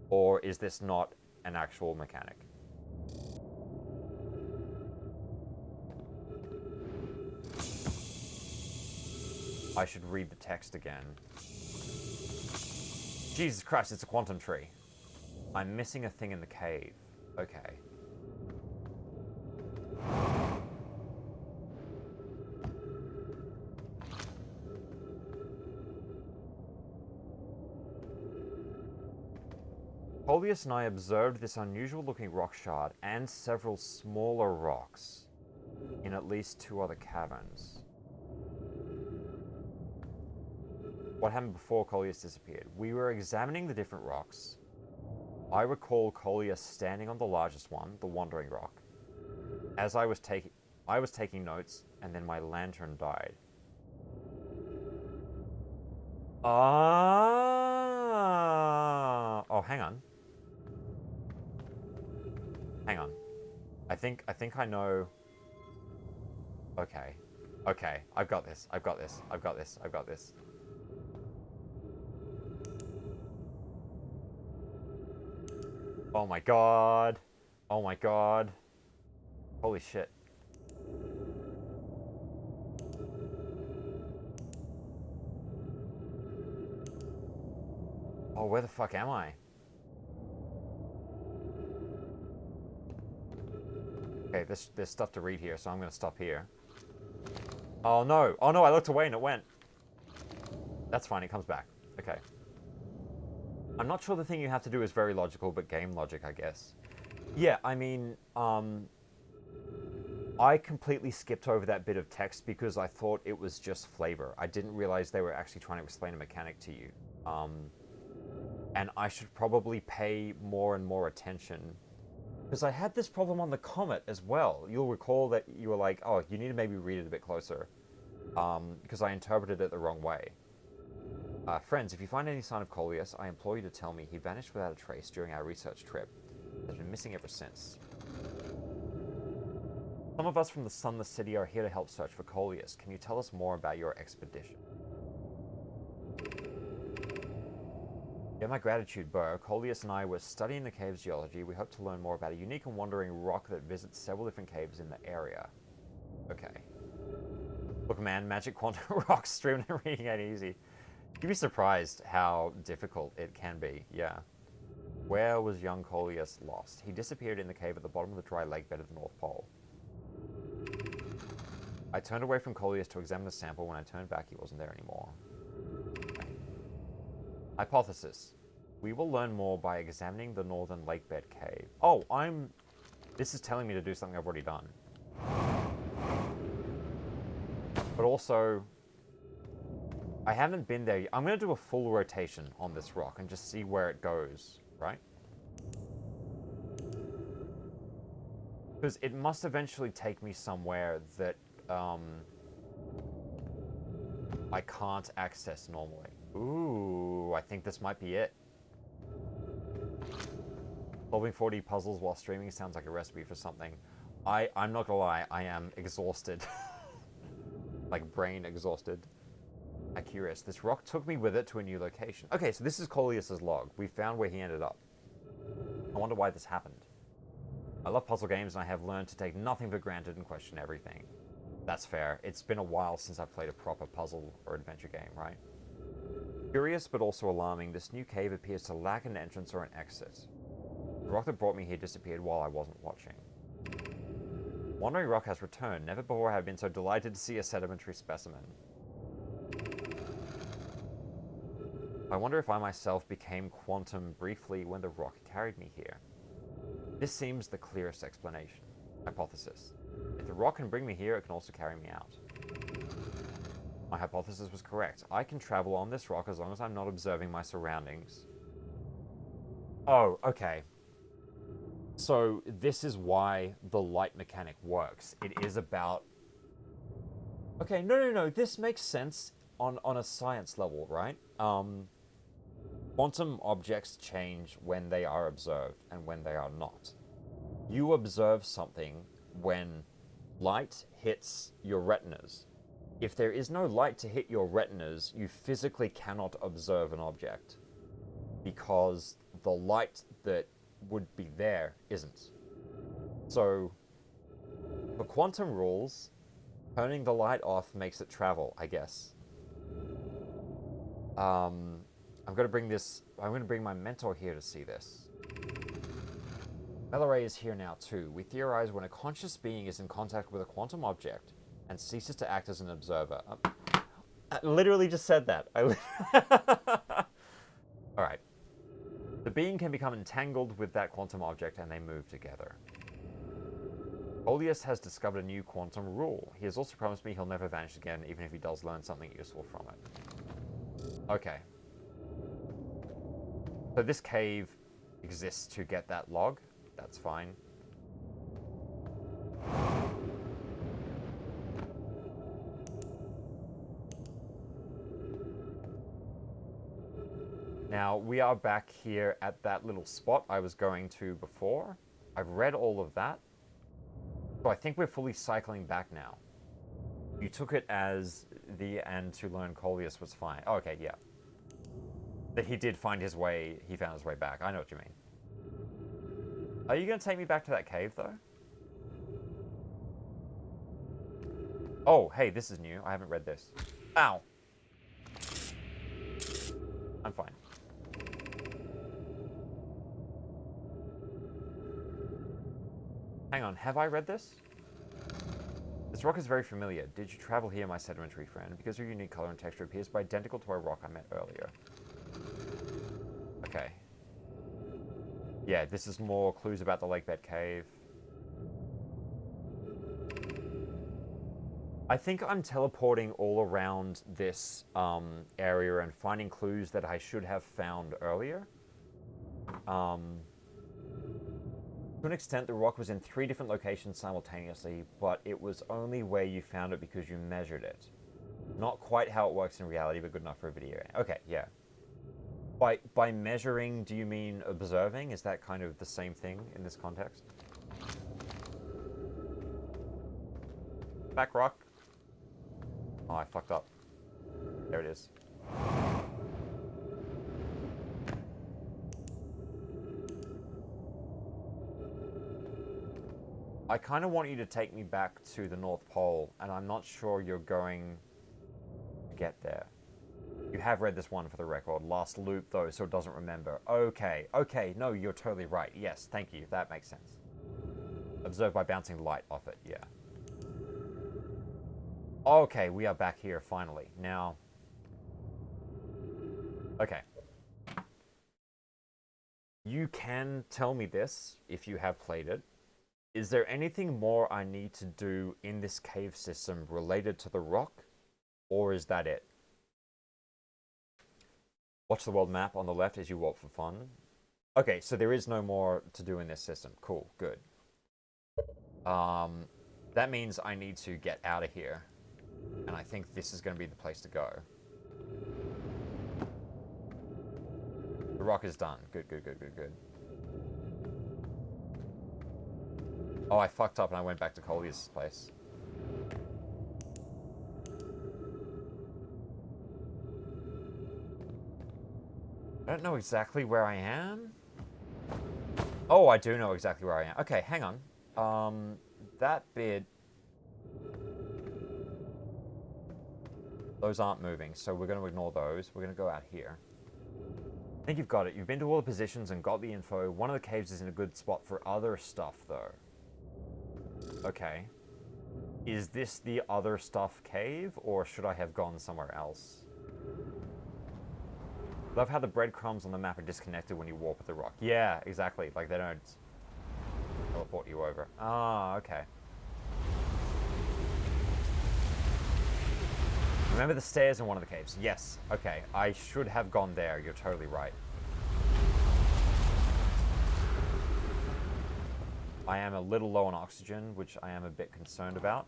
Or is this not an actual mechanic? I should read the text again. Jesus Christ, it's a quantum tree. I'm missing a thing in the cave. Okay. Coleus and I observed this unusual-looking rock shard and several smaller rocks in at least 2 other caverns. What happened before Coleus disappeared? We were examining the different rocks. I recall Coleus standing on the largest one, the Wandering Rock. As I was taking notes, and then my lantern died. Ah! Oh, hang on. Hang on. I think I know. Okay. Okay. I've got this. I've got this. I've got this. I've got this. Oh my god. Oh my god. Holy shit. Oh, where the fuck am I? Okay, there's stuff to read here, so I'm gonna stop here. Oh no! Oh no, I looked away and it went. That's fine, it comes back. Okay. I'm not sure the thing you have to do is very logical, but game logic, I guess. Yeah, I mean, I completely skipped over that bit of text because I thought it was just flavor. I didn't realize they were actually trying to explain a mechanic to you. And I should probably pay more and more attention. Because I had this problem on the Comet as well. You'll recall that you were like, oh, you need to maybe read it a bit closer. Because I interpreted it the wrong way. Friends, if you find any sign of Coleus, I implore you to tell me. He vanished without a trace during our research trip. He's been missing ever since. Some of us from the Sunless City are here to help search for Coleus. Can you tell us more about your expedition? Yeah, my gratitude, Burr. Coleus and I were studying the cave's geology. We hope to learn more about a unique and wandering rock that visits several different caves in the area. Okay. Look, man, magic quantum rocks streaming and reading ain't easy. You'd be surprised how difficult it can be, yeah. Where was young Coleus lost? He disappeared in the cave at the bottom of the dry lake bed of the North Pole. I turned away from Coleus to examine the sample. When I turned back, he wasn't there anymore. Okay. Hypothesis. We will learn more by examining the northern lake bed cave. Oh, this is telling me to do something I've already done. But also, I haven't been there yet. I'm going to do a full rotation on this rock and just see where it goes, right? Because it must eventually take me somewhere that I can't access normally. Ooh, I think this might be it. Solving 4D puzzles while streaming sounds like a recipe for something. I'm not gonna lie, I am exhausted. Like brain exhausted. I'm curious. This rock took me with it to a new location. Okay, so this is Coleus's log. We found where he ended up. I wonder why this happened. I love puzzle games and I have learned to take nothing for granted and question everything. That's fair. It's been a while since I've played a proper puzzle or adventure game, right? Curious but also alarming, this new cave appears to lack an entrance or an exit. The rock that brought me here disappeared while I wasn't watching. Wandering Rock has returned. Never before have I been so delighted to see a sedimentary specimen. I wonder if I myself became quantum briefly when the rock carried me here. This seems the clearest explanation. Hypothesis. If the rock can bring me here, it can also carry me out. My hypothesis was correct. I can travel on this rock as long as I'm not observing my surroundings. Oh, okay. So this is why the light mechanic works. It is about... Okay, no. This makes sense on a science level, right? Quantum objects change when they are observed and when they are not. You observe something when light hits your retinas. If there is no light to hit your retinas, you physically cannot observe an object because the light that would be there isn't. So, for quantum rules, turning the light off makes it travel, I guess. I'm going to bring my mentor here to see this. Melaray is here now too. We theorize when a conscious being is in contact with a quantum object and ceases to act as an observer. I literally just said that. Alright. The being can become entangled with that quantum object and they move together. Coleus has discovered a new quantum rule. He has also promised me he'll never vanish again, even if he does learn something useful from it. Okay. So this cave exists to get that log. That's fine. Now, we are back here at that little spot I was going to before. I've read all of that. So I think we're fully cycling back now. You took it as the end to learn Coleus was fine. Oh, okay, yeah. That he did find his way, he found his way back. I know what you mean. Are you going to take me back to that cave, though? Oh, hey, this is new. I haven't read this. Ow. I'm fine. Hang on, have I read this? This rock is very familiar. Did you travel here, my sedimentary friend? Because your unique color and texture appears to be identical to a rock I met earlier. Okay. Yeah, this is more clues about the lake bed cave. I think I'm teleporting all around this area and finding clues that I should have found earlier. To an extent, the rock was in 3 different locations simultaneously, but it was only where you found it because you measured it. Not quite how it works in reality, but good enough for a video game. Okay, yeah. By measuring, do you mean observing? Is that kind of the same thing in this context? Back rock. Oh, I fucked up. There it is. I kind of want you to take me back to the North Pole, and I'm not sure you're going to get there. You have read this one for the record. Last loop, though, so it doesn't remember. Okay, okay, no, you're totally right. Yes, thank you. That makes sense. Observed by bouncing light off it, yeah. Okay, we are back here, finally. Now... Okay. You can tell me this, if you have played it. Is there anything more I need to do in this cave system related to the rock? Or is that it? Watch the world map on the left as you walk for fun. Okay, so there is no more to do in this system. Cool, good. That means I need to get out of here. And I think this is going to be the place to go. The rock is done. Good, good, good, good, good. Oh, I fucked up and I went back to Coleus' place. I don't know exactly where I am. Oh, I do know exactly where I am. Okay, hang on. That bit... Those aren't moving, so we're going to ignore those. We're going to go out here. I think you've got it. You've been to all the positions and got the info. One of the caves is in a good spot for other stuff, though. Okay. Is this the other stuff cave, or should I have gone somewhere else? Love how the breadcrumbs on the map are disconnected when you warp with the rock. Yeah, exactly. Like, they don't teleport you over. Ah, okay. Remember the stairs in one of the caves? Yes. Okay. I should have gone there. You're totally right. I am a little low on oxygen, which I am a bit concerned about.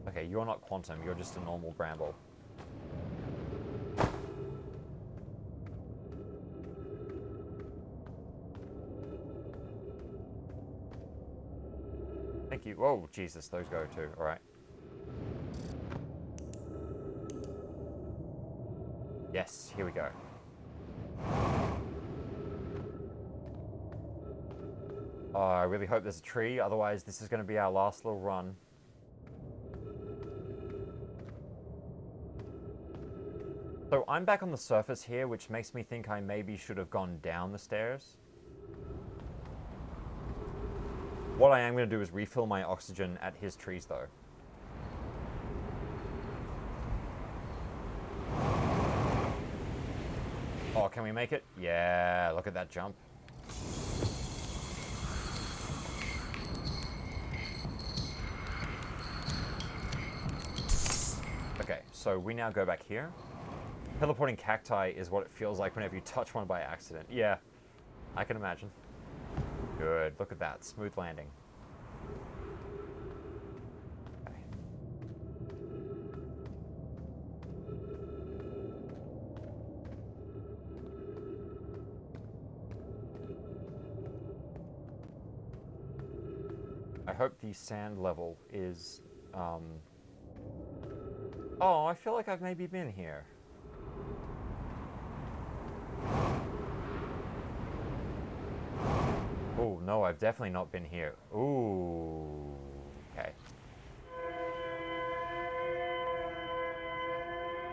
Okay, you're not quantum. You're just a normal bramble. Thank you. Whoa, Jesus, those go too. All right. Yes, here we go. Oh, I really hope there's a tree, otherwise this is going to be our last little run. So I'm back on the surface here, which makes me think I maybe should have gone down the stairs. What I am going to do is refill my oxygen at his trees, though. can we make it? Yeah, look at that jump. Okay, so we now go back here. Teleporting cacti is what it feels like whenever you touch one by accident. Yeah, I can imagine. Good, look at that, smooth landing. Okay. I hope the sand level is, Oh, I feel like I've maybe been here. Oh, no, I've definitely not been here. Ooh, okay.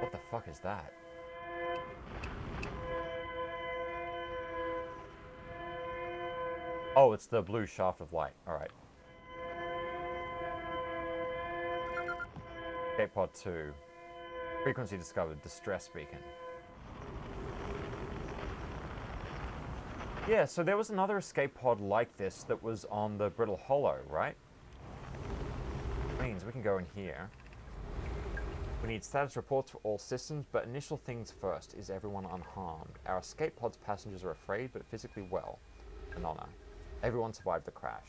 What the fuck is that? Oh, it's the blue shaft of light. Alright. Escape pod 2. Frequency discovered. Distress beacon. Yeah, so there was another escape pod like this that was on the Brittle Hollow, right? Means we can go in here. We need status reports for all systems, but initial things first. Is everyone unharmed? Our escape pod's passengers are afraid, but physically well. An honor. Everyone survived the crash.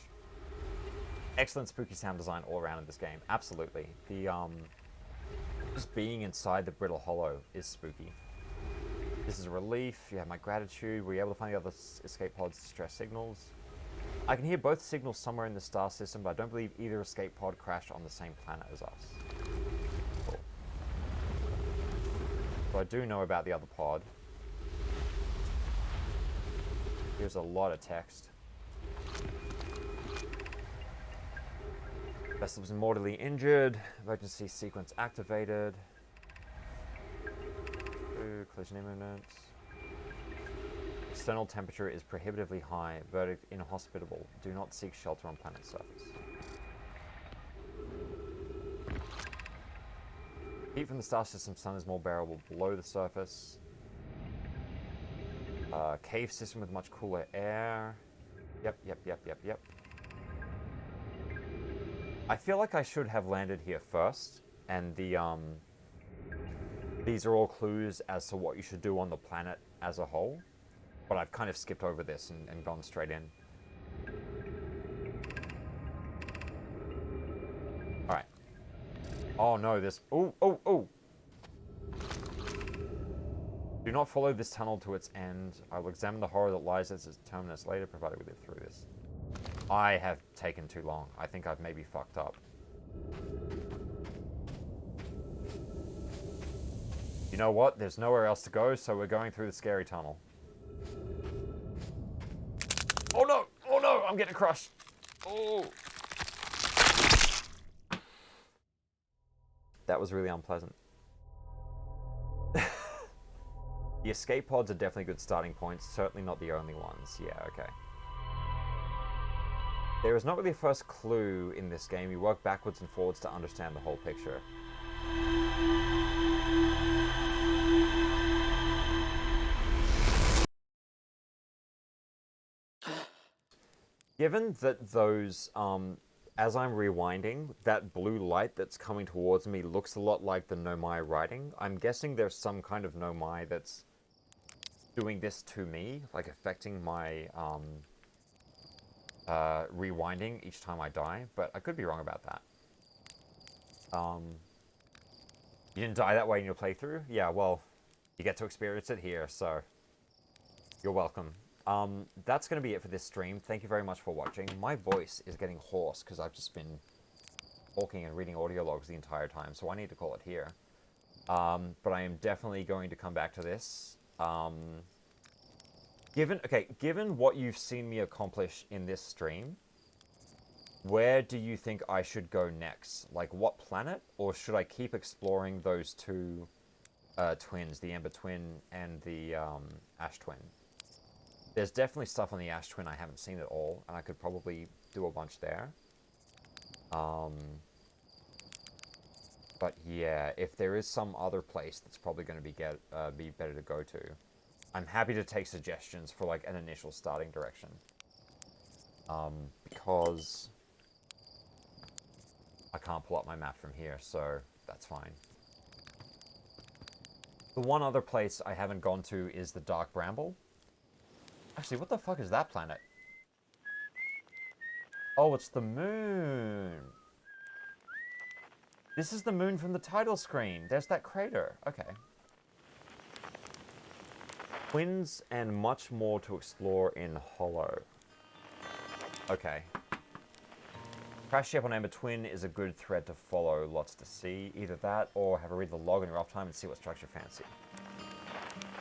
Excellent spooky sound design all around in this game. Absolutely. The, just being inside the Brittle Hollow is spooky. This is a relief. You have my gratitude. Were you able to find the other escape pod's distress signals? I can hear both signals somewhere in the star system, but I don't believe either escape pod crashed on the same planet as us. Cool. So I do know about the other pod. Here's a lot of text. Vessel was mortally injured. Emergency sequence activated. Collision imminent. External temperature is prohibitively high. Verdict inhospitable. Do not seek shelter on planet surface. Heat from the star system sun is more bearable below the surface. Cave system with much cooler air. Yep. I feel like I should have landed here first, and these are all clues as to what you should do on the planet as a whole, but I've kind of skipped over this and gone straight in. Alright. Oh no, this... Oh! Do not follow this tunnel to its end. I will examine the horror that lies as its terminus later, provided we live through this. I have taken too long. I think I've maybe fucked up. You know what? There's nowhere else to go, so we're going through the scary tunnel. Oh no! Oh no! I'm getting crushed. Oh! That was really unpleasant. The escape pods are definitely good starting points. Certainly not the only ones. Yeah, okay. There is not really a first clue in this game. You work backwards and forwards to understand the whole picture. Given that those, as I'm rewinding, that blue light that's coming towards me looks a lot like the Nomai writing, I'm guessing there's some kind of Nomai that's doing this to me, like affecting my, rewinding each time I die, but I could be wrong about that. You didn't die that way in your playthrough? Yeah, well, you get to experience it here, so you're welcome. That's going to be it for this stream. Thank you very much for watching. My voice is getting hoarse because I've just been talking and reading audio logs the entire time, so I need to call it here. But I am definitely going to come back to this. Given what you've seen me accomplish in this stream, where do you think I should go next? Like, what planet? Or should I keep exploring those two twins, the Ember Twin and the Ash Twin? There's definitely stuff on the Ash Twin I haven't seen at all, and I could probably do a bunch there. But yeah, if there is some other place that's probably going to be better to go to, I'm happy to take suggestions for like an initial starting direction. Because I can't pull up my map from here, so that's fine. The one other place I haven't gone to is the Dark Bramble. Actually, what the fuck is that planet? Oh, it's the moon. This is the moon from the title screen. There's that crater. Okay. Twins and much more to explore in Hollow. Okay. Crash ship on Ember Twin is a good thread to follow. Lots to see. Either that or have a read the log in your off time and see what structure you fancy.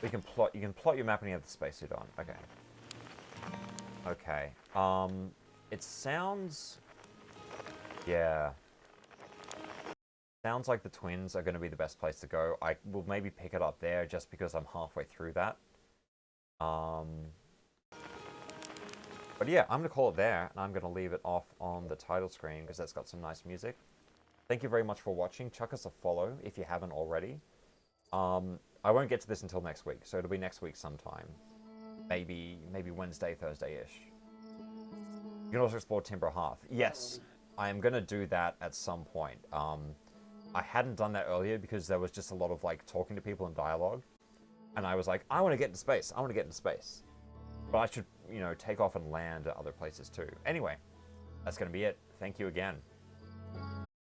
You can plot your map when you have the spacesuit on. Okay. Okay. It sounds... Yeah. Sounds like the Twins are going to be the best place to go. I will maybe pick it up there just because I'm halfway through that. But yeah, I'm going to call it there, and I'm going to leave it off on the title screen because that's got some nice music. Thank you very much for watching. Chuck us a follow if you haven't already. I won't get to this until next week, so it'll be next week sometime. Maybe Wednesday, Thursday-ish. You can also explore Timber Hearth. Yes, I am going to do that at some point. I hadn't done that earlier because there was just a lot of like talking to people and dialogue. And I was like, I want to get into space. I want to get into space. But I should, you know, take off and land at other places too. Anyway, that's going to be it. Thank you again.